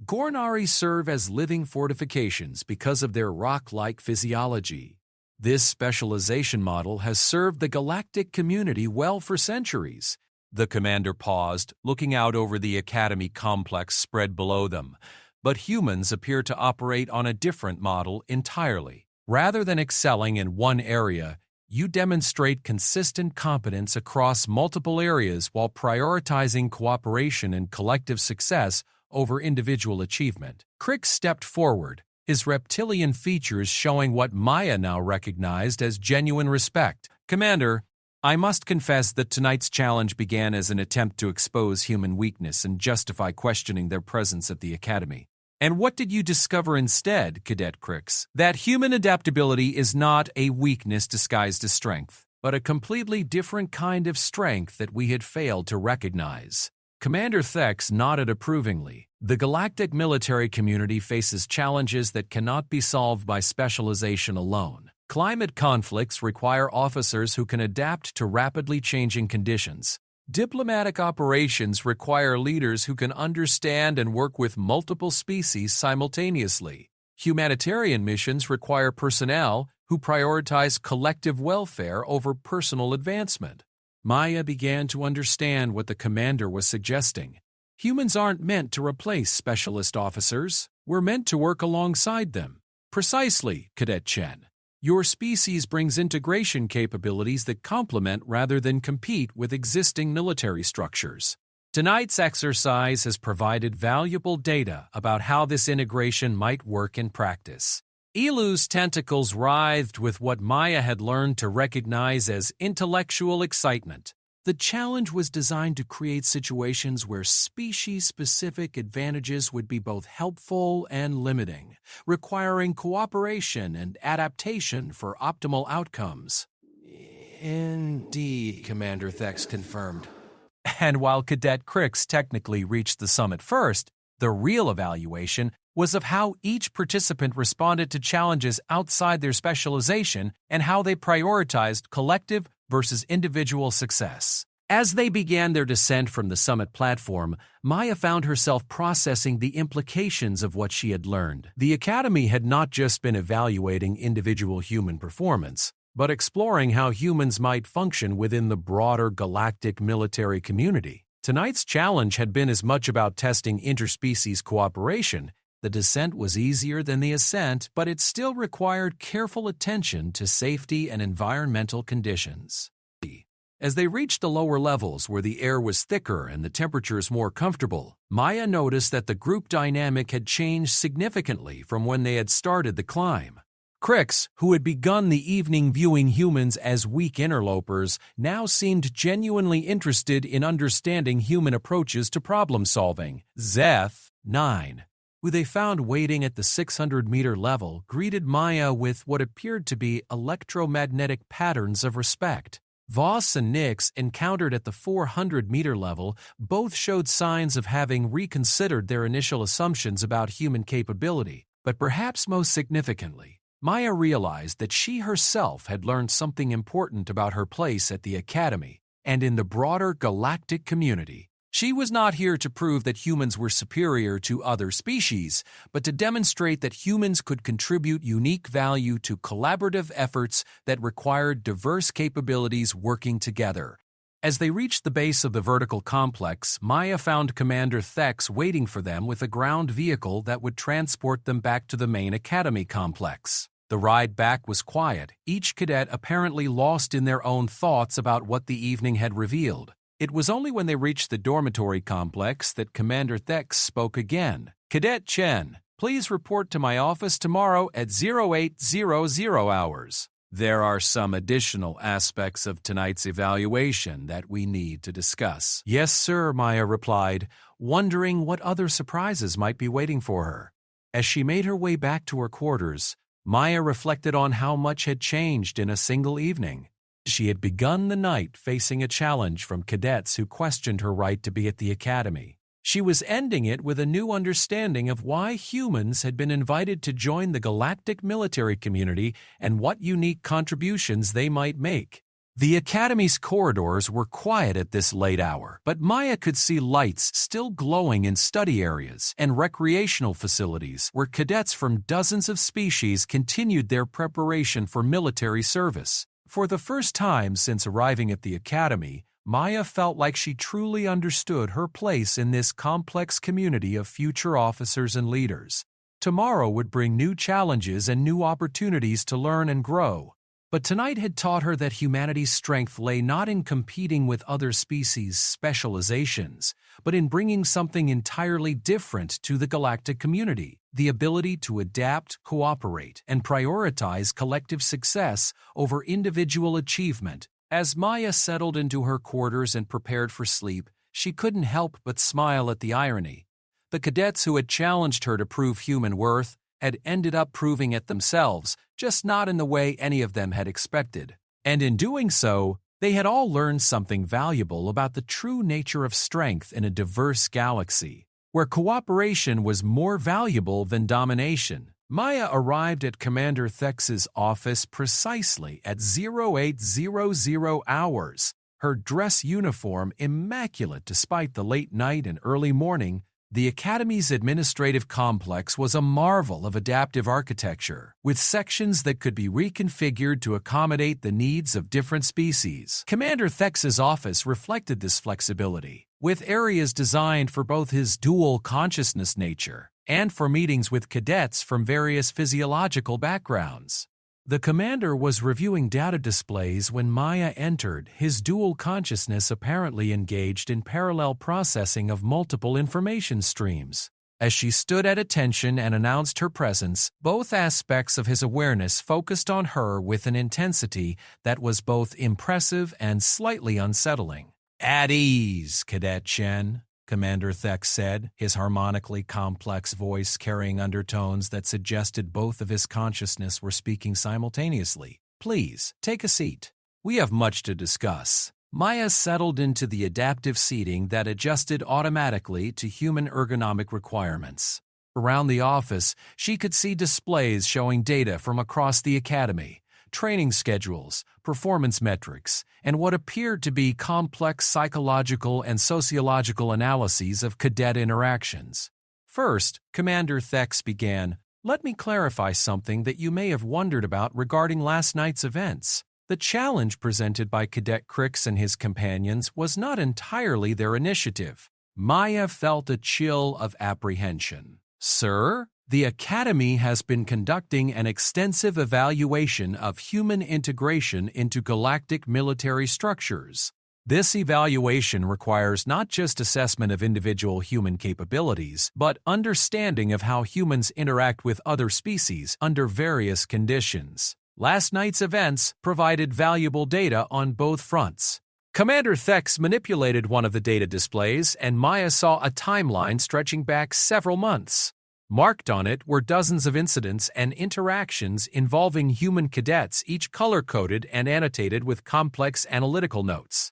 Gornari serve as living fortifications because of their rock-like physiology. This specialization model has served the galactic community well for centuries." The commander paused, looking out over the Academy complex spread below them. "But humans appear to operate on a different model entirely. Rather than excelling in one area, you demonstrate consistent competence across multiple areas while prioritizing cooperation and collective success over individual achievement." Crix stepped forward, his reptilian features showing what Maya now recognized as genuine respect. "Commander, I must confess that tonight's challenge began as an attempt to expose human weakness and justify questioning their presence at the Academy. And what did you discover instead, Cadet Crix? That human adaptability is not a weakness disguised as strength, but a completely different kind of strength that we had failed to recognize." Commander Thex nodded approvingly. The galactic military community faces challenges that cannot be solved by specialization alone. Climate conflicts require officers who can adapt to rapidly changing conditions. Diplomatic operations require leaders who can understand and work with multiple species simultaneously. Humanitarian missions require personnel who prioritize collective welfare over personal advancement. Maya began to understand what the commander was suggesting. Humans aren't meant to replace specialist officers. We're meant to work alongside them. Precisely, Cadet Chen. Your species brings integration capabilities that complement rather than compete with existing military structures. Tonight's exercise has provided valuable data about how this integration might work in practice. Elu's tentacles writhed with what Maya had learned to recognize as intellectual excitement. The challenge was designed to create situations where species-specific advantages would be both helpful and limiting, requiring cooperation and adaptation for optimal outcomes. Indeed, Commander Thex confirmed. And while Cadet Crix technically reached the summit first, the real evaluation was of how each participant responded to challenges outside their specialization and how they prioritized collective versus individual success. As they began their descent from the summit platform, Maya found herself processing the implications of what she had learned. The Academy had not just been evaluating individual human performance, but exploring how humans might function within the broader galactic military community. Tonight's challenge had been as much about testing interspecies cooperation. The descent was easier than the ascent, but it still required careful attention to safety and environmental conditions. As they reached the lower levels where the air was thicker and the temperatures more comfortable, Maya noticed that the group dynamic had changed significantly from when they had started the climb. Crix, who had begun the evening viewing humans as weak interlopers, now seemed genuinely interested in understanding human approaches to problem-solving. Zeth, 9, who they found waiting at the 600-meter level, greeted Maya with what appeared to be electromagnetic patterns of respect. Voss and Nix, encountered at the 400-meter level, both showed signs of having reconsidered their initial assumptions about human capability, but perhaps most significantly, Maya realized that she herself had learned something important about her place at the Academy and in the broader galactic community. She was not here to prove that humans were superior to other species, but to demonstrate that humans could contribute unique value to collaborative efforts that required diverse capabilities working together. As they reached the base of the vertical complex, Maya found Commander Thex waiting for them with a ground vehicle that would transport them back to the main Academy complex. The ride back was quiet, each cadet apparently lost in their own thoughts about what the evening had revealed. It was only when they reached the dormitory complex that Commander Thex spoke again. Cadet Chen, please report to my office tomorrow at 0800 hours. There are some additional aspects of tonight's evaluation that we need to discuss. Yes, sir, Maya replied, wondering what other surprises might be waiting for her. As she made her way back to her quarters, Maya reflected on how much had changed in a single evening. She had begun the night facing a challenge from cadets who questioned her right to be at the Academy. She was ending it with a new understanding of why humans had been invited to join the galactic military community and what unique contributions they might make. The Academy's corridors were quiet at this late hour, but Maya could see lights still glowing in study areas and recreational facilities where cadets from dozens of species continued their preparation for military service. For the first time since arriving at the Academy, Maya felt like she truly understood her place in this complex community of future officers and leaders. Tomorrow would bring new challenges and new opportunities to learn and grow. But tonight had taught her that humanity's strength lay not in competing with other species' specializations, but in bringing something entirely different to the galactic community: the ability to adapt, cooperate, and prioritize collective success over individual achievement. As Maya settled into her quarters and prepared for sleep, she couldn't help but smile at the irony. The cadets who had challenged her to prove human worth had ended up proving it themselves, just not in the way any of them had expected. And in doing so, They had all learned something valuable about the true nature of strength in a diverse galaxy, where cooperation was more valuable than domination. Maya arrived at Commander Thex's office precisely at 0800 hours, her dress uniform immaculate despite the late night and early morning. The Academy's administrative complex was a marvel of adaptive architecture, with sections that could be reconfigured to accommodate the needs of different species. Commander Thex's office reflected this flexibility, with areas designed for both his dual consciousness nature and for meetings with cadets from various physiological backgrounds. The commander was reviewing data displays when Maya entered, his dual consciousness apparently engaged in parallel processing of multiple information streams. As she stood at attention and announced her presence, both aspects of his awareness focused on her with an intensity that was both impressive and slightly unsettling. "At ease, Cadet Chen," Commander Thex said, his harmonically complex voice carrying undertones that suggested both of his consciousness were speaking simultaneously. "Please, take a seat. We have much to discuss." Maya settled into the adaptive seating that adjusted automatically to human ergonomic requirements. Around the office, she could see displays showing data from across the Academy, training schedules, performance metrics, and what appeared to be complex psychological and sociological analyses of cadet interactions. First, Commander Thex began, "Let me clarify something that you may have wondered about regarding last night's events. The challenge presented by Cadet Crix and his companions was not entirely their initiative." Maya felt a chill of apprehension. "Sir? The Academy has been conducting an extensive evaluation of human integration into galactic military structures. This evaluation requires not just assessment of individual human capabilities, but understanding of how humans interact with other species under various conditions. Last night's events provided valuable data on both fronts." Commander Thex manipulated one of the data displays, and Maya saw a timeline stretching back several months. Marked on it were dozens of incidents and interactions involving human cadets, each color-coded and annotated with complex analytical notes.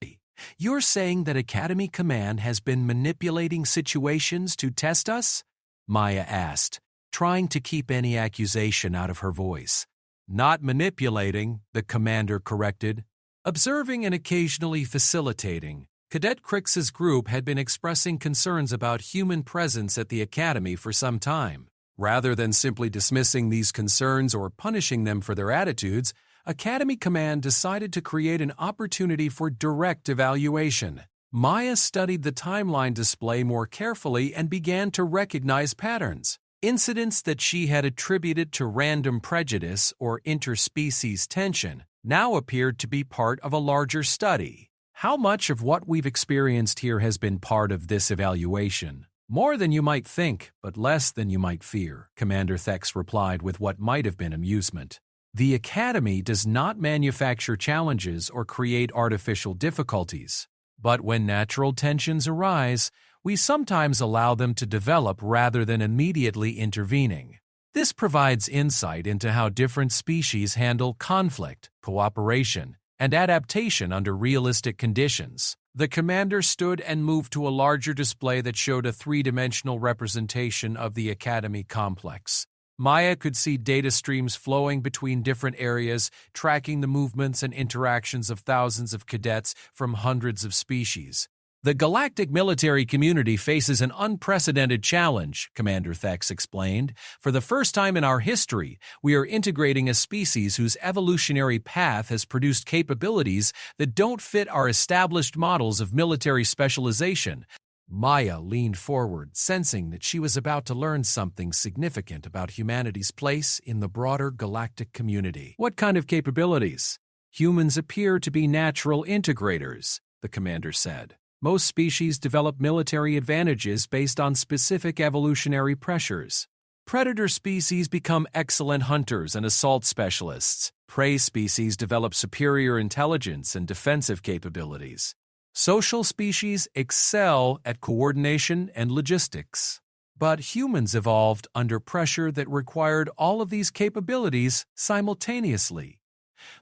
"You're saying that Academy Command has been manipulating situations to test us?" Maya asked, trying to keep any accusation out of her voice. "Not manipulating," the commander corrected. "Observing and occasionally facilitating." Cadet Crix's group had been expressing concerns about human presence at the Academy for some time. Rather than simply dismissing these concerns or punishing them for their attitudes, Academy Command decided to create an opportunity for direct evaluation. Maya studied the timeline display more carefully and began to recognize patterns. Incidents that she had attributed to random prejudice or interspecies tension now appeared to be part of a larger study. "How much of what we've experienced here has been part of this evaluation?" "More than you might think, but less than you might fear," Commander Thex replied with what might have been amusement. "The Academy does not manufacture challenges or create artificial difficulties. But when natural tensions arise, we sometimes allow them to develop rather than immediately intervening. This provides insight into how different species handle conflict, cooperation, and adaptation under realistic conditions." The commander stood and moved to a larger display that showed a three-dimensional representation of the Academy complex. Maya could see data streams flowing between different areas, tracking the movements and interactions of thousands of cadets from hundreds of species. "The galactic military community faces an unprecedented challenge," Commander Thex explained. "For the first time in our history, we are integrating a species whose evolutionary path has produced capabilities that don't fit our established models of military specialization." Maya leaned forward, sensing that she was about to learn something significant about humanity's place in the broader galactic community. "What kind of capabilities?" "Humans appear to be natural integrators," the commander said. "Most species develop military advantages based on specific evolutionary pressures. Predator species become excellent hunters and assault specialists. Prey species develop superior intelligence and defensive capabilities. Social species excel at coordination and logistics. But humans evolved under pressure that required all of these capabilities simultaneously."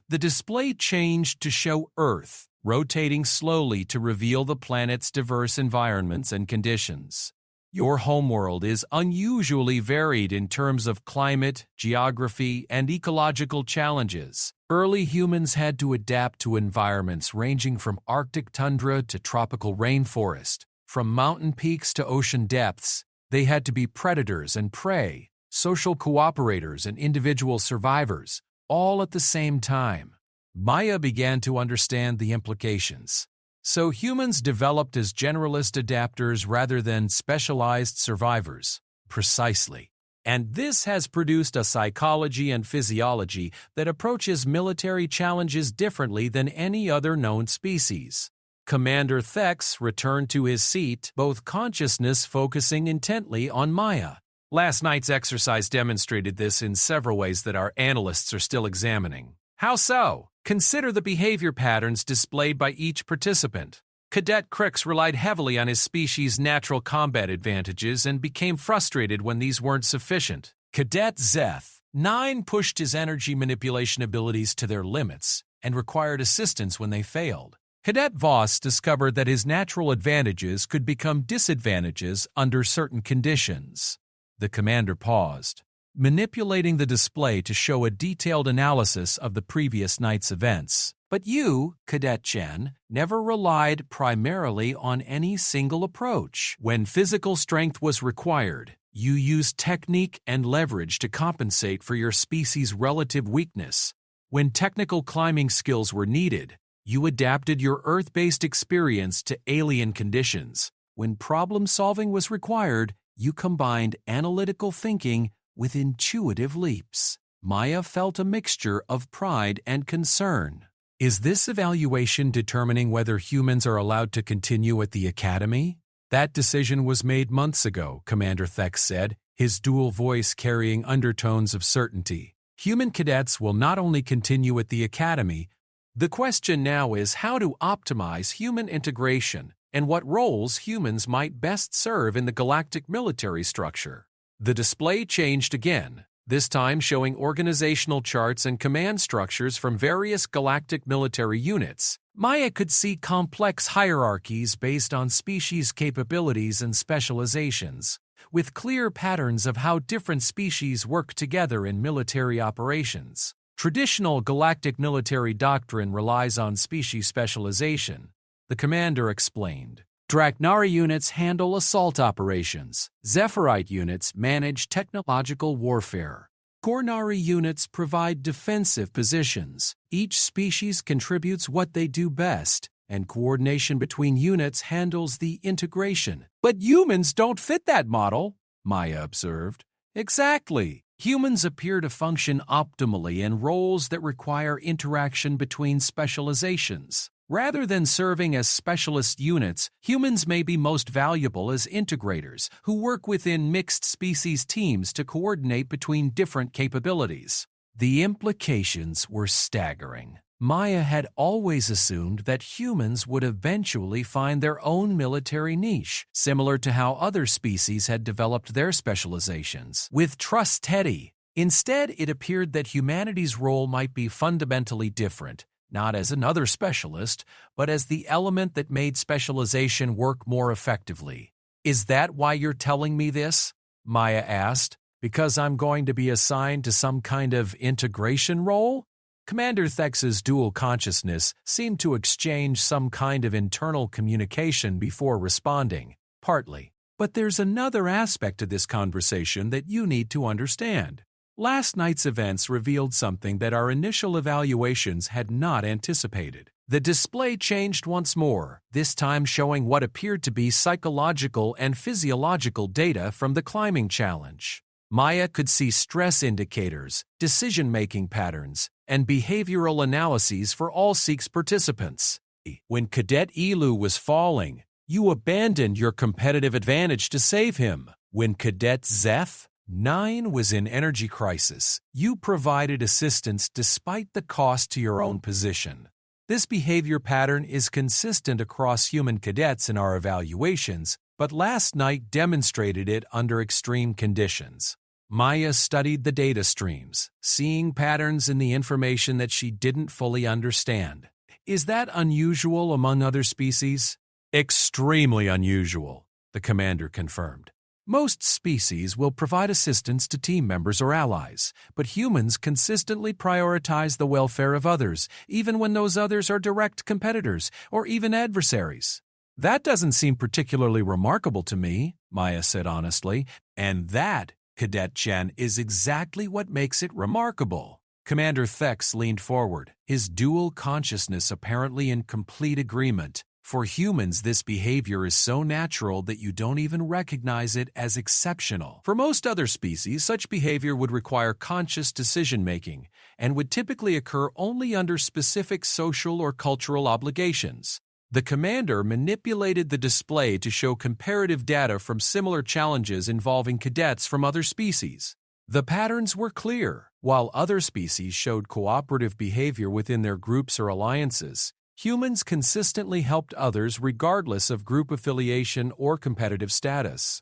The display changed to show Earth, rotating slowly to reveal the planet's diverse environments and conditions. Your homeworld is unusually varied in terms of climate, geography, and ecological challenges. Early humans had to adapt to environments ranging from Arctic tundra to tropical rainforest. From mountain peaks to ocean depths, they had to be predators and prey, social cooperators and individual survivors, all at the same time. Maya began to understand the implications. So humans developed as generalist adapters rather than specialized survivors. Precisely. And this has produced a psychology and physiology that approaches military challenges differently than any other known species. Commander Thex returned to his seat, both consciousness focusing intently on Maya. Last night's exercise demonstrated this in several ways that our analysts are still examining. How so? Consider the behavior patterns displayed by each participant. Cadet Crix relied heavily on his species' natural combat advantages and became frustrated when these weren't sufficient. Cadet Zeth, 9, pushed his energy manipulation abilities to their limits and required assistance when they failed. Cadet Voss discovered that his natural advantages could become disadvantages under certain conditions. The commander paused, manipulating the display to show a detailed analysis of the previous night's events. But you, Cadet Chen, never relied primarily on any single approach. When physical strength was required, you used technique and leverage to compensate for your species' relative weakness. When technical climbing skills were needed, you adapted your Earth-based experience to alien conditions. When problem-solving was required, you combined analytical thinking with intuitive leaps. Maya felt a mixture of pride and concern. Is this evaluation determining whether humans are allowed to continue at the Academy? That decision was made months ago, Commander Thex said, his dual voice carrying undertones of certainty. Human cadets will not only continue at the Academy. The question now is how to optimize human integration and what roles humans might best serve in the galactic military structure. The display changed again, this time showing organizational charts and command structures from various galactic military units. Maya could see complex hierarchies based on species capabilities and specializations, with clear patterns of how different species work together in military operations. Traditional galactic military doctrine relies on species specialization, the commander explained. Draknari units handle assault operations. Zephyrite units manage technological warfare. Gornari units provide defensive positions. Each species contributes what they do best, and coordination between units handles the integration. But humans don't fit that model, Maya observed. Exactly. Humans appear to function optimally in roles that require interaction between specializations. Rather than serving as specialist units, humans may be most valuable as integrators who work within mixed species teams to coordinate between different capabilities. The implications were staggering. Maya had always assumed that humans would eventually find their own military niche, similar to how other species had developed their specializations. With Trust Teddy, instead it appeared that humanity's role might be fundamentally different, not as another specialist, but as the element that made specialization work more effectively. Is that why you're telling me this? Maya asked. Because I'm going to be assigned to some kind of integration role? Commander Thex's dual consciousness seemed to exchange some kind of internal communication before responding, partly. But there's another aspect to this conversation that you need to understand. Last night's events revealed something that our initial evaluations had not anticipated. The display changed once more, this time showing what appeared to be psychological and physiological data from the climbing challenge. Maya could see stress indicators, decision-making patterns, and behavioral analyses for all SEEK's participants. When Cadet Elu was falling, you abandoned your competitive advantage to save him. When Cadet Zeth, 9, was in energy crisis, you provided assistance despite the cost to your own position. This behavior pattern is consistent across human cadets in our evaluations, but last night demonstrated it under extreme conditions. Maya studied the data streams, seeing patterns in the information that she didn't fully understand. Is that unusual among other species? Extremely unusual, the commander confirmed. Most species will provide assistance to team members or allies, but humans consistently prioritize the welfare of others, even when those others are direct competitors or even adversaries. That doesn't seem particularly remarkable to me, Maya said honestly, and that, Cadet Chen, is exactly what makes it remarkable. Commander Thex leaned forward, his dual consciousness apparently in complete agreement. For humans, this behavior is so natural that you don't even recognize it as exceptional. For most other species, such behavior would require conscious decision-making and would typically occur only under specific social or cultural obligations. The commander manipulated the display to show comparative data from similar challenges involving cadets from other species. The patterns were clear. While other species showed cooperative behavior within their groups or alliances, humans consistently helped others regardless of group affiliation or competitive status.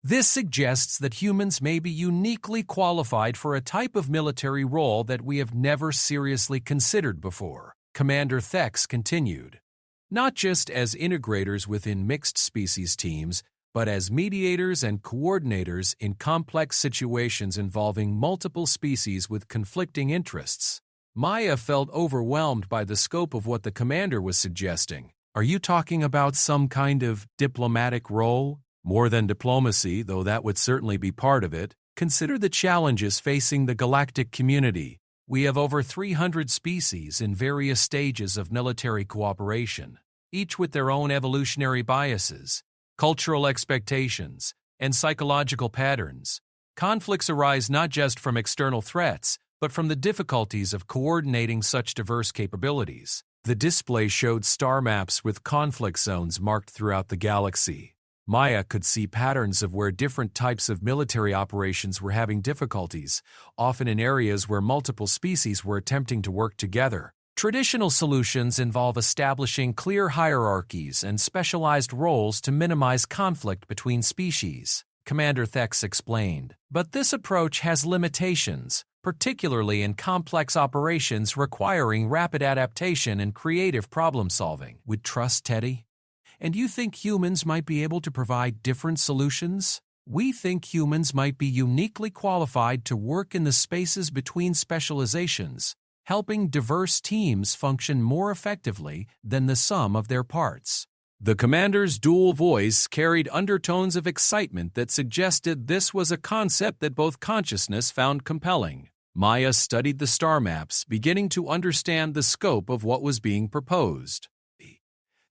This suggests that humans may be uniquely qualified for a type of military role that we have never seriously considered before, Commander Thex continued. Not just as integrators within mixed species teams, but as mediators and coordinators in complex situations involving multiple species with conflicting interests. Maya felt overwhelmed by the scope of what the commander was suggesting. Are you talking about some kind of diplomatic role? More than diplomacy, though that would certainly be part of it. Consider the challenges facing the galactic community. We have over 300 species in various stages of military cooperation, each with their own evolutionary biases, cultural expectations, and psychological patterns. Conflicts arise not just from external threats, but from the difficulties of coordinating such diverse capabilities. The display showed star maps with conflict zones marked throughout the galaxy. Maya could see patterns of where different types of military operations were having difficulties, often in areas where multiple species were attempting to work together. Traditional solutions involve establishing clear hierarchies and specialized roles to minimize conflict between species, Commander Thex explained. But this approach has limitations, particularly in complex operations requiring rapid adaptation and creative problem-solving. With trust, Teddy? And you think humans might be able to provide different solutions? We think humans might be uniquely qualified to work in the spaces between specializations, helping diverse teams function more effectively than the sum of their parts. The commander's dual voice carried undertones of excitement that suggested this was a concept that both consciousness found compelling. Maya studied the star maps, beginning to understand the scope of what was being proposed.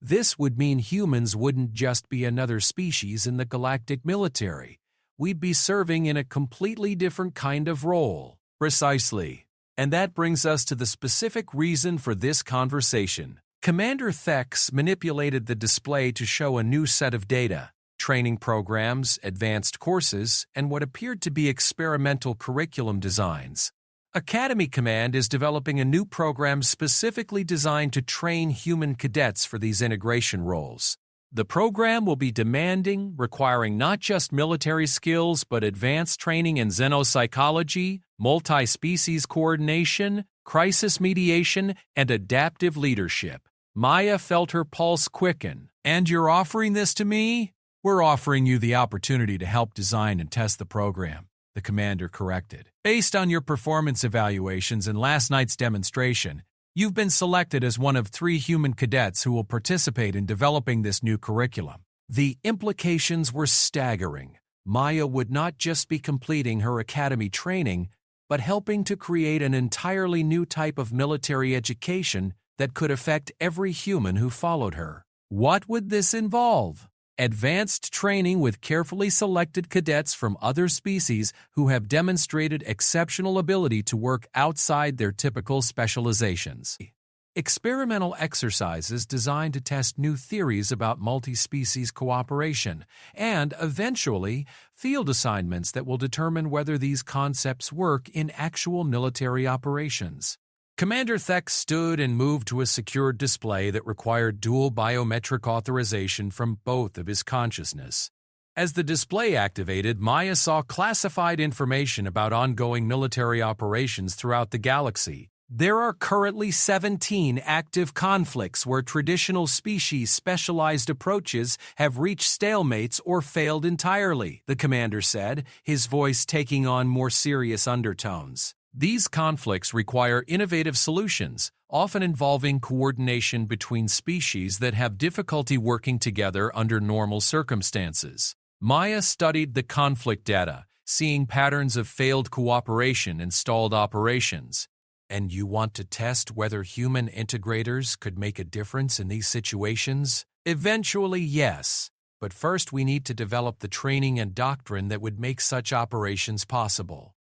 This would mean humans wouldn't just be another species in the galactic military. We'd be serving in a completely different kind of role. Precisely. And that brings us to the specific reason for this conversation. Commander Thex manipulated the display to show a new set of data, training programs, advanced courses, and what appeared to be experimental curriculum designs. Academy Command is developing a new program specifically designed to train human cadets for these integration roles. The program will be demanding, requiring not just military skills but advanced training in xenopsychology, multi-species coordination, crisis mediation, and adaptive leadership. Maya felt her pulse quicken. And you're offering this to me? We're offering you the opportunity to help design and test the program, the commander corrected. Based on your performance evaluations and last night's demonstration, you've been selected as one of 3 human cadets who will participate in developing this new curriculum. The implications were staggering. Maya would not just be completing her academy training, but helping to create an entirely new type of military education that could affect every human who followed her. What would this involve? Advanced training with carefully selected cadets from other species who have demonstrated exceptional ability to work outside their typical specializations. Experimental exercises designed to test new theories about multi-species cooperation, and, eventually, field assignments that will determine whether these concepts work in actual military operations. Commander Thex stood and moved to a secured display that required dual biometric authorization from both of his consciousness. As the display activated, Maya saw classified information about ongoing military operations throughout the galaxy. There are currently 17 active conflicts where traditional species-specialized approaches have reached stalemates or failed entirely, the commander said, his voice taking on more serious undertones. These conflicts require innovative solutions, often involving coordination between species that have difficulty working together under normal circumstances. Maya studied the conflict data, seeing patterns of failed cooperation and stalled operations. And you want to test whether human integrators could make a difference in these situations? Eventually, yes. But first we need to develop the training and doctrine that would make such operations possible.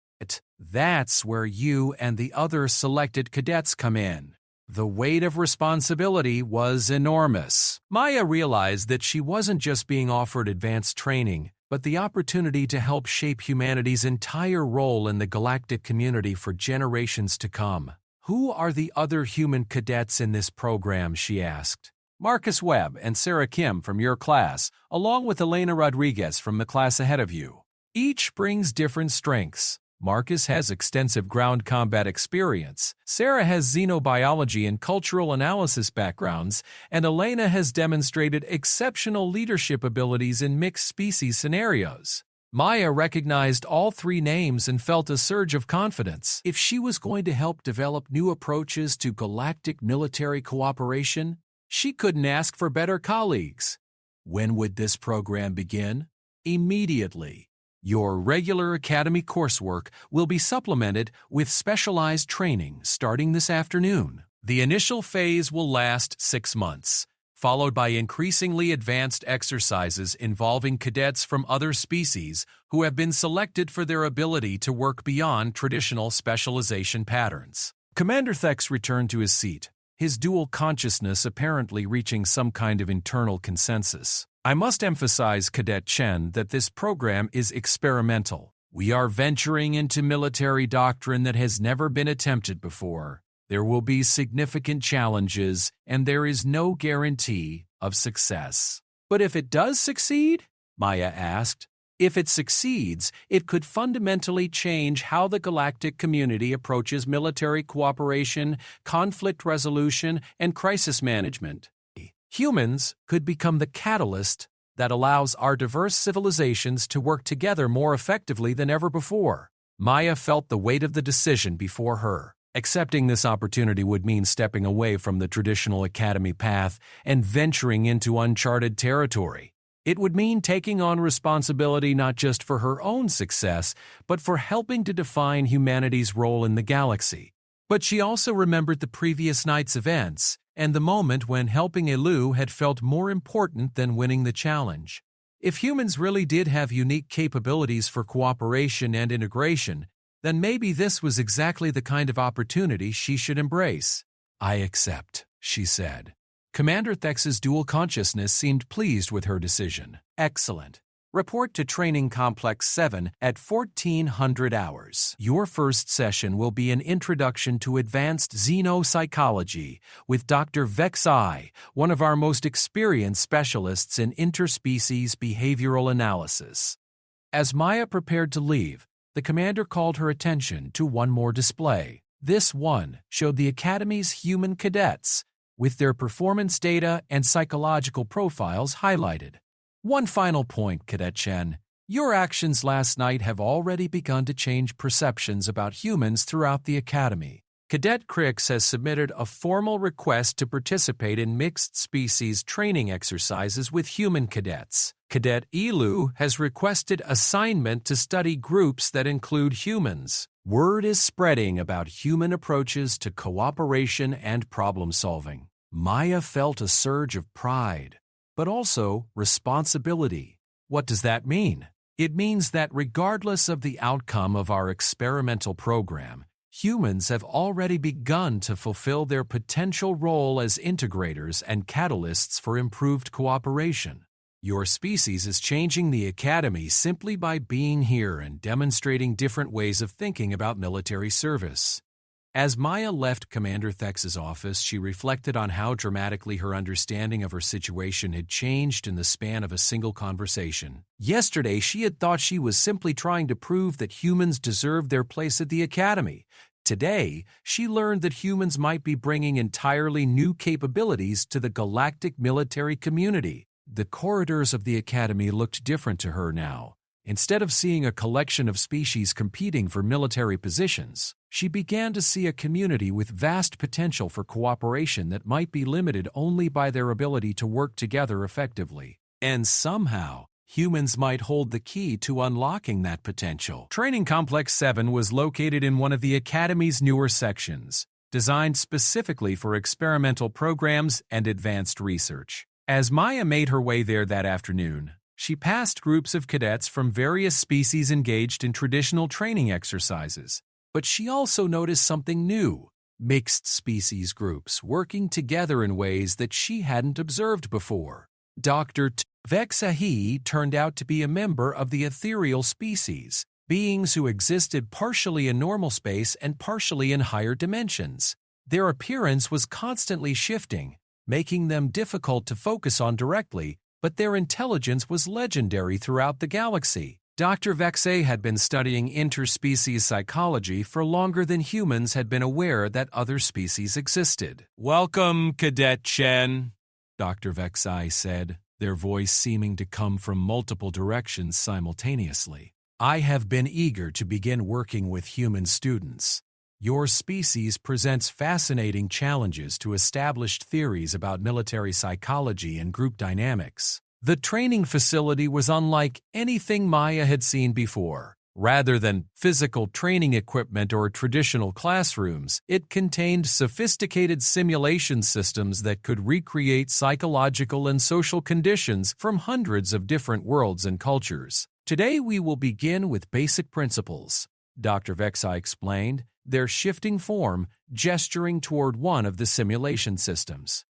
That's where you and the other selected cadets come in. The weight of responsibility was enormous. Maya realized that she wasn't just being offered advanced training, but the opportunity to help shape humanity's entire role in the galactic community for generations to come. Who are the other human cadets in this program, she asked. Marcus Webb and Sarah Kim from your class, along with Elena Rodriguez from the class ahead of you. Each brings different strengths. Marcus has extensive ground combat experience, Sarah has xenobiology and cultural analysis backgrounds, and Elena has demonstrated exceptional leadership abilities in mixed species scenarios. Maya recognized all three names and felt a surge of confidence. If she was going to help develop new approaches to galactic military cooperation, she couldn't ask for better colleagues. When would this program begin? Immediately. Your regular academy coursework will be supplemented with specialized training starting this afternoon. The initial phase will last 6 months, followed by increasingly advanced exercises involving cadets from other species who have been selected for their ability to work beyond traditional specialization patterns. Commander Thex returned to his seat, his dual consciousness apparently reaching some kind of internal consensus. I must emphasize, Cadet Chen, that this program is experimental. We are venturing into military doctrine that has never been attempted before. There will be significant challenges, and there is no guarantee of success. But if it does succeed? Maya asked. If it succeeds, it could fundamentally change how the galactic community approaches military cooperation, conflict resolution, and crisis management. Humans could become the catalyst that allows our diverse civilizations to work together more effectively than ever before. Maya felt the weight of the decision before her. Accepting this opportunity would mean stepping away from the traditional academy path and venturing into uncharted territory. It would mean taking on responsibility not just for her own success, but for helping to define humanity's role in the galaxy. But she also remembered the previous night's events and the moment when helping Elu had felt more important than winning the challenge. If humans really did have unique capabilities for cooperation and integration, then maybe this was exactly the kind of opportunity she should embrace. I accept, she said. Commander Thex's dual consciousness seemed pleased with her decision. Excellent. Report to Training Complex 7 at 1400 hours. Your first session will be an introduction to advanced xenopsychology with Dr. Vex I, one of our most experienced specialists in interspecies behavioral analysis. As Maya prepared to leave, the commander called her attention to one more display. This one showed the Academy's human cadets, with their performance data and psychological profiles highlighted. One final point, Cadet Chen. Your actions last night have already begun to change perceptions about humans throughout the Academy. Cadet Crix has submitted a formal request to participate in mixed species training exercises with human cadets. Cadet Elu has requested assignment to study groups that include humans. Word is spreading about human approaches to cooperation and problem-solving. Maya felt a surge of pride, but also responsibility. What does that mean? It means that regardless of the outcome of our experimental program, humans have already begun to fulfill their potential role as integrators and catalysts for improved cooperation. Your species is changing the Academy simply by being here and demonstrating different ways of thinking about military service. As Maya left Commander Thex's office, she reflected on how dramatically her understanding of her situation had changed in the span of a single conversation. Yesterday, she had thought she was simply trying to prove that humans deserved their place at the Academy. Today, she learned that humans might be bringing entirely new capabilities to the galactic military community. The corridors of the academy looked different to her now. Instead of seeing a collection of species competing for military positions, she began to see a community with vast potential for cooperation that might be limited only by their ability to work together effectively. And somehow, humans might hold the key to unlocking that potential. Training Complex 7 was located in one of the Academy's newer sections, designed specifically for experimental programs and advanced research. As Maya made her way there that afternoon, she passed groups of cadets from various species engaged in traditional training exercises. But she also noticed something new: mixed species groups working together in ways that she hadn't observed before. Dr. Vexahi turned out to be a member of the ethereal species, beings who existed partially in normal space and partially in higher dimensions. Their appearance was constantly shifting, making them difficult to focus on directly, but their intelligence was legendary throughout the galaxy. Dr. Vexay had been studying interspecies psychology for longer than humans had been aware that other species existed. "Welcome, Cadet Chen," Dr. Vexay said, their voice seeming to come from multiple directions simultaneously. "I have been eager to begin working with human students. Your species presents fascinating challenges to established theories about military psychology and group dynamics." The training facility was unlike anything Maya had seen before. Rather than physical training equipment or traditional classrooms, it contained sophisticated simulation systems that could recreate psychological and social conditions from hundreds of different worlds and cultures. "Today we will begin with basic principles," Dr. Vexay explained, their shifting form gesturing toward one of the simulation systems.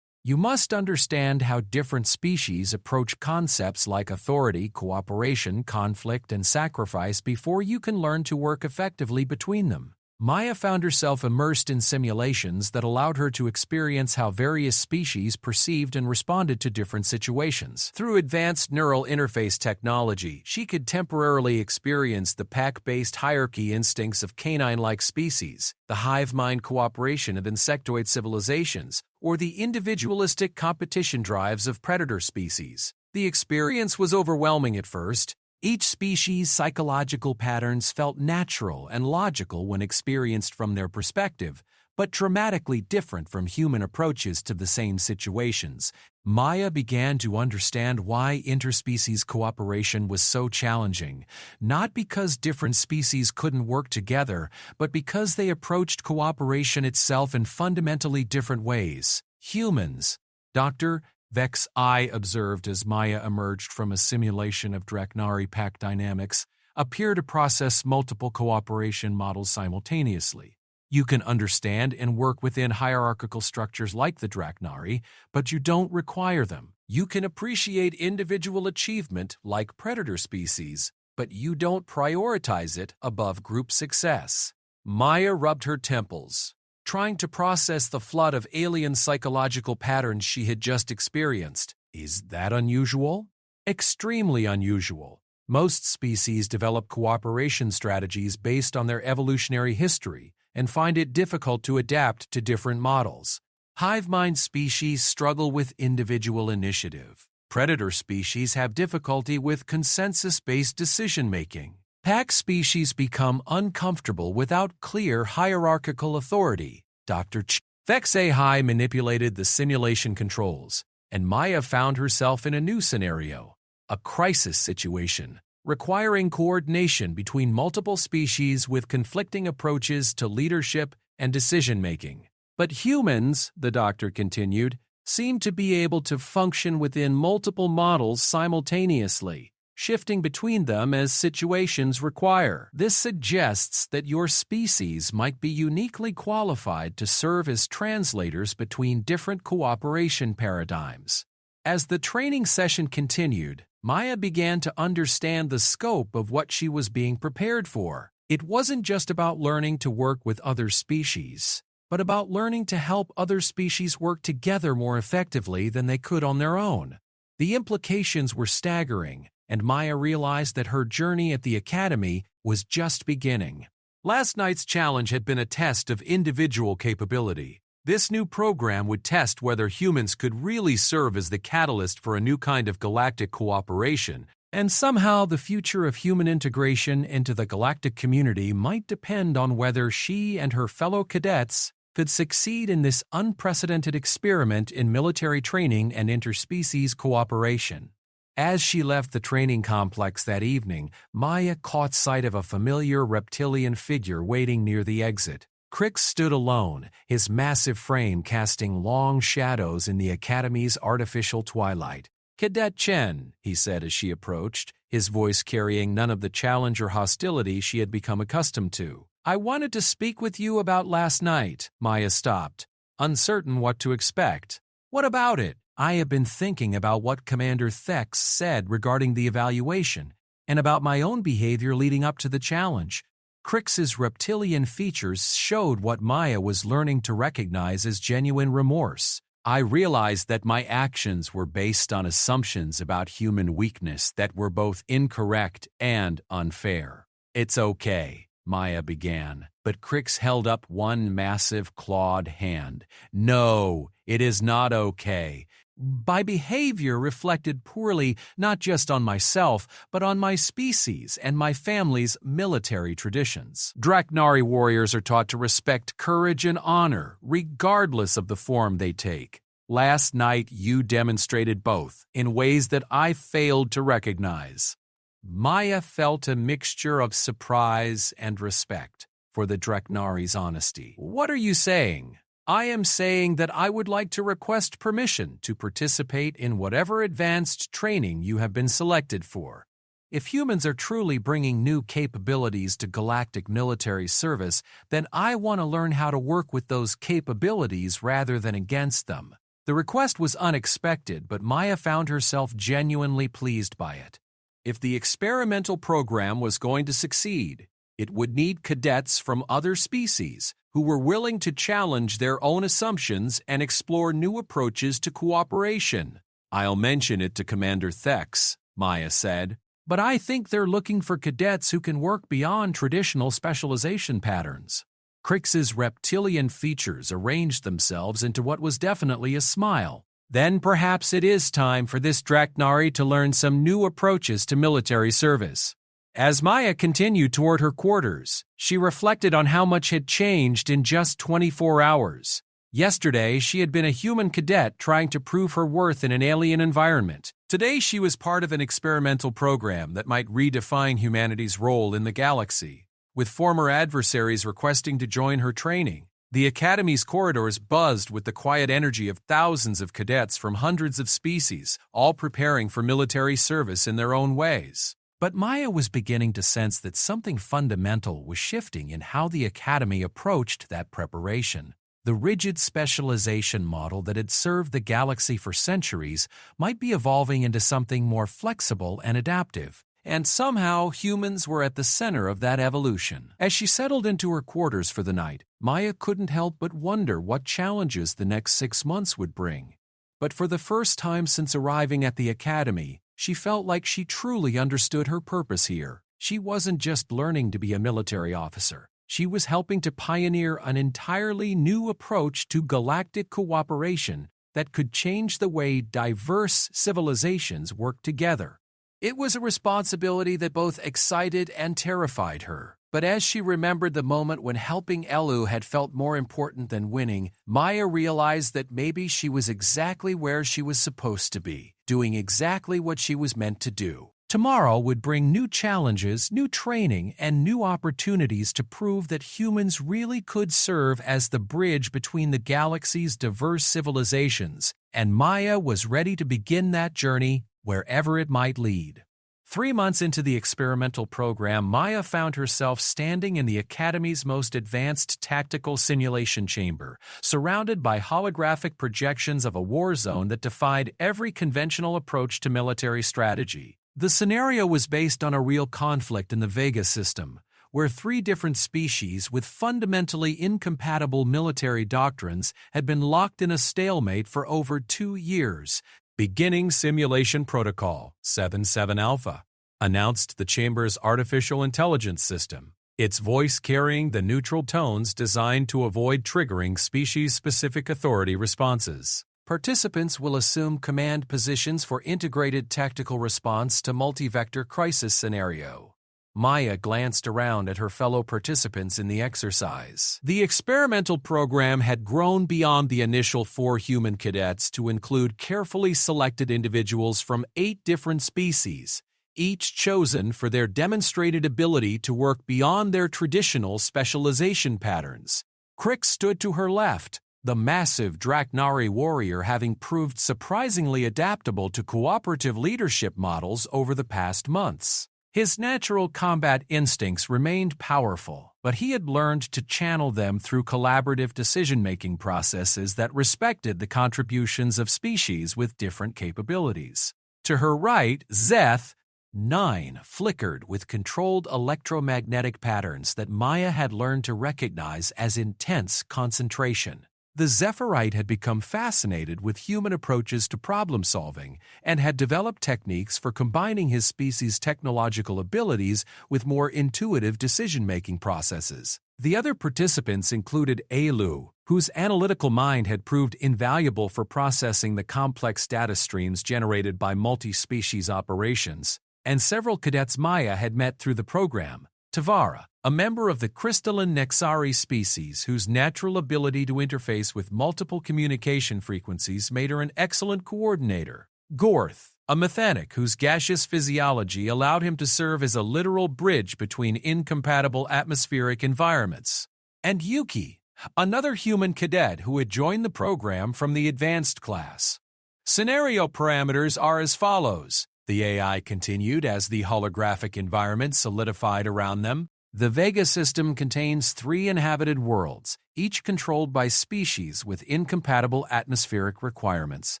"You must understand how different species approach concepts like authority, cooperation, conflict, and sacrifice before you can learn to work effectively between them." Maya found herself immersed in simulations that allowed her to experience how various species perceived and responded to different situations. Through advanced neural interface technology, she could temporarily experience the pack-based hierarchy instincts of canine-like species, the hive mind cooperation of insectoid civilizations, or the individualistic competition drives of predator species. The experience was overwhelming at first. Each species' psychological patterns felt natural and logical when experienced from their perspective, but dramatically different from human approaches to the same situations. Maya began to understand why interspecies cooperation was so challenging, not because different species couldn't work together, but because they approached cooperation itself in fundamentally different ways. Humans, Dr. Vexay observed as Maya emerged from a simulation of Draknari pack dynamics, appear to process multiple cooperation models simultaneously. You can understand and work within hierarchical structures like the Draknari, but you don't require them. You can appreciate individual achievement like predator species, but you don't prioritize it above group success. Maya rubbed her temples, trying to process the flood of alien psychological patterns she had just experienced. Is that unusual? Extremely unusual. Most species develop cooperation strategies based on their evolutionary history and find it difficult to adapt to different models. Hive mind species struggle with individual initiative. Predator species have difficulty with consensus-based decision-making. Pack species become uncomfortable without clear hierarchical authority. Dr. Vexay manipulated the simulation controls, and Maya found herself in a new scenario, a crisis situation, requiring coordination between multiple species with conflicting approaches to leadership and decision-making. But humans, the doctor continued, seem to be able to function within multiple models simultaneously, shifting between them as situations require. This suggests that your species might be uniquely qualified to serve as translators between different cooperation paradigms. As the training session continued, Maya began to understand the scope of what she was being prepared for. It wasn't just about learning to work with other species, but about learning to help other species work together more effectively than they could on their own. The implications were staggering, and Maya realized that her journey at the academy was just beginning. Last night's challenge had been a test of individual capability. This new program would test whether humans could really serve as the catalyst for a new kind of galactic cooperation, and somehow the future of human integration into the galactic community might depend on whether she and her fellow cadets could succeed in this unprecedented experiment in military training and interspecies cooperation. As she left the training complex that evening, Maya caught sight of a familiar reptilian figure waiting near the exit. Crix stood alone, his massive frame casting long shadows in the Academy's artificial twilight. "Cadet Chen," he said as she approached, his voice carrying none of the challenge or hostility she had become accustomed to. "I wanted to speak with you about last night." Maya stopped, uncertain what to expect. "What about it?" "I have been thinking about what Commander Thex said regarding the evaluation, and about my own behavior leading up to the challenge." Crix's reptilian features showed what Maya was learning to recognize as genuine remorse. "I realized that my actions were based on assumptions about human weakness that were both incorrect and unfair." "It's okay," Maya began, but Crix held up one massive clawed hand. "No, it is not okay. My behavior reflected poorly not just on myself, but on my species and my family's military traditions. Draknari warriors are taught to respect courage and honor, regardless of the form they take. Last night you demonstrated both, in ways that I failed to recognize." Maya felt a mixture of surprise and respect for the Draknari's honesty. "What are you saying?" "I am saying that I would like to request permission to participate in whatever advanced training you have been selected for. If humans are truly bringing new capabilities to galactic military service, then I want to learn how to work with those capabilities rather than against them." The request was unexpected, but Maya found herself genuinely pleased by it. If the experimental program was going to succeed, it would need cadets from other species who were willing to challenge their own assumptions and explore new approaches to cooperation. "I'll mention it to Commander Thex," Maya said, "but I think they're looking for cadets who can work beyond traditional specialization patterns." Crix's reptilian features arranged themselves into what was definitely a smile. "Then perhaps it is time for this Draknari to learn some new approaches to military service." As Maya continued toward her quarters, she reflected on how much had changed in just 24 hours. Yesterday, she had been a human cadet trying to prove her worth in an alien environment. Today, she was part of an experimental program that might redefine humanity's role in the galaxy. With former adversaries requesting to join her training, the Academy's corridors buzzed with the quiet energy of thousands of cadets from hundreds of species, all preparing for military service in their own ways. But Maya was beginning to sense that something fundamental was shifting in how the Academy approached that preparation. The rigid specialization model that had served the galaxy for centuries might be evolving into something more flexible and adaptive. And somehow humans were at the center of that evolution. As she settled into her quarters for the night, Maya couldn't help but wonder what challenges the next 6 months would bring. But for the first time since arriving at the Academy, she felt like she truly understood her purpose here. She wasn't just learning to be a military officer. She was helping to pioneer an entirely new approach to galactic cooperation that could change the way diverse civilizations work together. It was a responsibility that both excited and terrified her. But as she remembered the moment when helping Elu had felt more important than winning, Maya realized that maybe she was exactly where she was supposed to be, doing exactly what she was meant to do. Tomorrow would bring new challenges, new training, and new opportunities to prove that humans really could serve as the bridge between the galaxy's diverse civilizations, and Maya was ready to begin that journey wherever it might lead. 3 months into the experimental program, Maya found herself standing in the Academy's most advanced tactical simulation chamber, surrounded by holographic projections of a war zone that defied every conventional approach to military strategy. The scenario was based on a real conflict in the Vega system, where 3 different species with fundamentally incompatible military doctrines had been locked in a stalemate for over 2 years. "Beginning Simulation Protocol 77 Alpha," announced the Chamber's artificial intelligence system. its voice carrying the neutral tones designed to avoid triggering species-specific authority responses. Participants will assume command positions for integrated tactical response to multi-vector crisis scenario. Maya glanced around at her fellow participants in the exercise. The experimental program had grown beyond the initial 4 human cadets to include carefully selected individuals from 8 different species, each chosen for their demonstrated ability to work beyond their traditional specialization patterns. Crick stood to her left, the massive Draknari warrior having proved surprisingly adaptable to cooperative leadership models over the past months. His natural combat instincts remained powerful, but he had learned to channel them through collaborative decision-making processes that respected the contributions of species with different capabilities. To her right, Zeth, 9, flickered with controlled electromagnetic patterns that Maya had learned to recognize as intense concentration. The Zephyrite had become fascinated with human approaches to problem-solving and had developed techniques for combining his species' technological abilities with more intuitive decision-making processes. The other participants included Alu, whose analytical mind had proved invaluable for processing the complex data streams generated by multi-species operations, and several cadets Maya had met through the program. Tavara, a member of the crystalline Nexari species whose natural ability to interface with multiple communication frequencies made her an excellent coordinator. Gorth, a methanic whose gaseous physiology allowed him to serve as a literal bridge between incompatible atmospheric environments. And Yuki, another human cadet who had joined the program from the advanced class. Scenario parameters are as follows. The AI continued as the holographic environment solidified around them. The Vega system contains 3 inhabited worlds, each controlled by species with incompatible atmospheric requirements.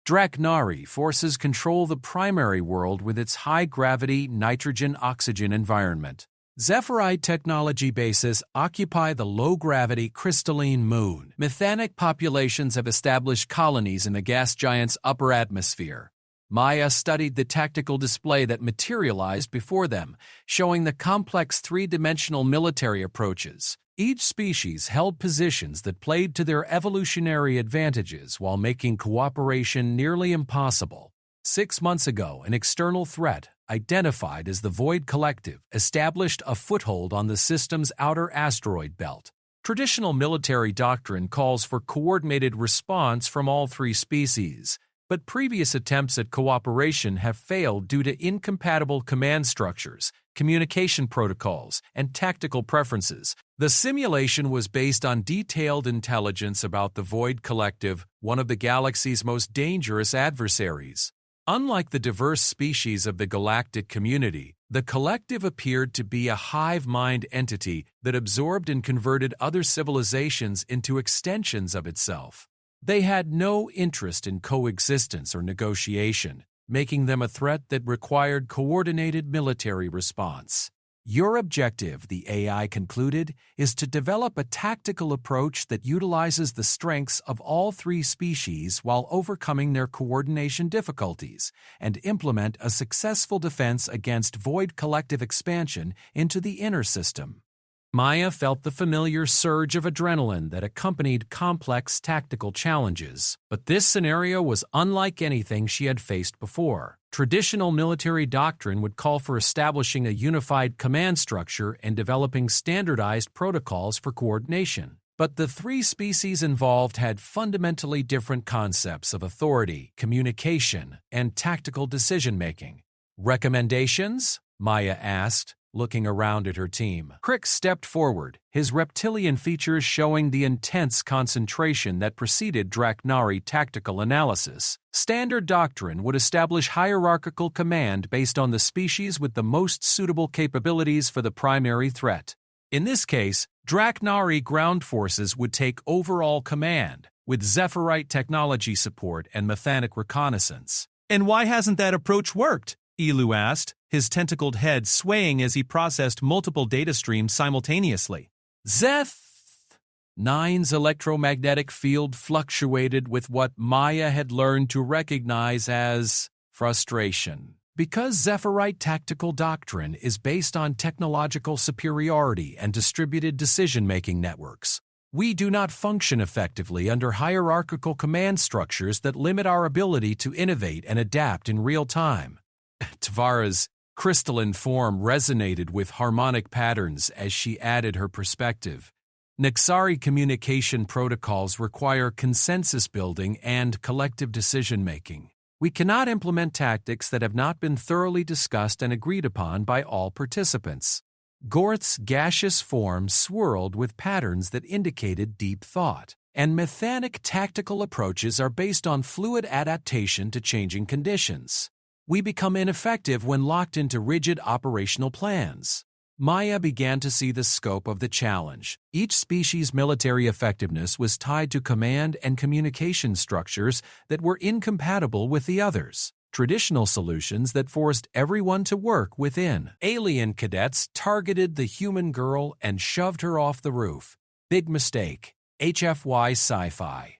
Draknari forces control the primary world with its high-gravity nitrogen-oxygen environment. Zephyrite technology bases occupy the low-gravity crystalline moon. Methanic populations have established colonies in the gas giant's upper atmosphere. Maya studied the tactical display that materialized before them, showing the complex 3-dimensional military approaches. Each species held positions that played to their evolutionary advantages while making cooperation nearly impossible. 6 months ago, an external threat, identified as the Void Collective, established a foothold on the system's outer asteroid belt. Traditional military doctrine calls for coordinated response from all 3 species. But previous attempts at cooperation have failed due to incompatible command structures, communication protocols, and tactical preferences. The simulation was based on detailed intelligence about the Void Collective, one of the galaxy's most dangerous adversaries. Unlike the diverse species of the galactic community, the Collective appeared to be a hive-mind entity that absorbed and converted other civilizations into extensions of itself. They had no interest in coexistence or negotiation, making them a threat that required coordinated military response. Your objective, the AI concluded, is to develop a tactical approach that utilizes the strengths of all 3 species while overcoming their coordination difficulties, and implement a successful defense against Void Collective expansion into the inner system. Maya felt the familiar surge of adrenaline that accompanied complex tactical challenges, but this scenario was unlike anything she had faced before. Traditional military doctrine would call for establishing a unified command structure and developing standardized protocols for coordination. But the 3 species involved had fundamentally different concepts of authority, communication, and tactical decision-making. Recommendations? Maya asked, looking around at her team. Crick stepped forward, his reptilian features showing the intense concentration that preceded Draknari tactical analysis. Standard doctrine would establish hierarchical command based on the species with the most suitable capabilities for the primary threat. In this case, Draknari ground forces would take overall command, with Zephyrite technology support and methanic reconnaissance. And why hasn't that approach worked? Elu asked, his tentacled head swaying as he processed multiple data streams simultaneously. Zeth! 9's electromagnetic field fluctuated with what Maya had learned to recognize as frustration. Because Zephyrite tactical doctrine is based on technological superiority and distributed decision-making networks, we do not function effectively under hierarchical command structures that limit our ability to innovate and adapt in real time. Tvara's crystalline form resonated with harmonic patterns as she added her perspective. Naxari communication protocols require consensus building and collective decision-making. We cannot implement tactics that have not been thoroughly discussed and agreed upon by all participants. Gorth's gaseous form swirled with patterns that indicated deep thought, and methanic tactical approaches are based on fluid adaptation to changing conditions. We become ineffective when locked into rigid operational plans. Maya began to see the scope of the challenge. Each species' military effectiveness was tied to command and communication structures that were incompatible with the others. Traditional solutions that forced everyone to work within. Alien cadets targeted the human girl and shoved her off the roof. Big mistake. HFY Sci-Fi.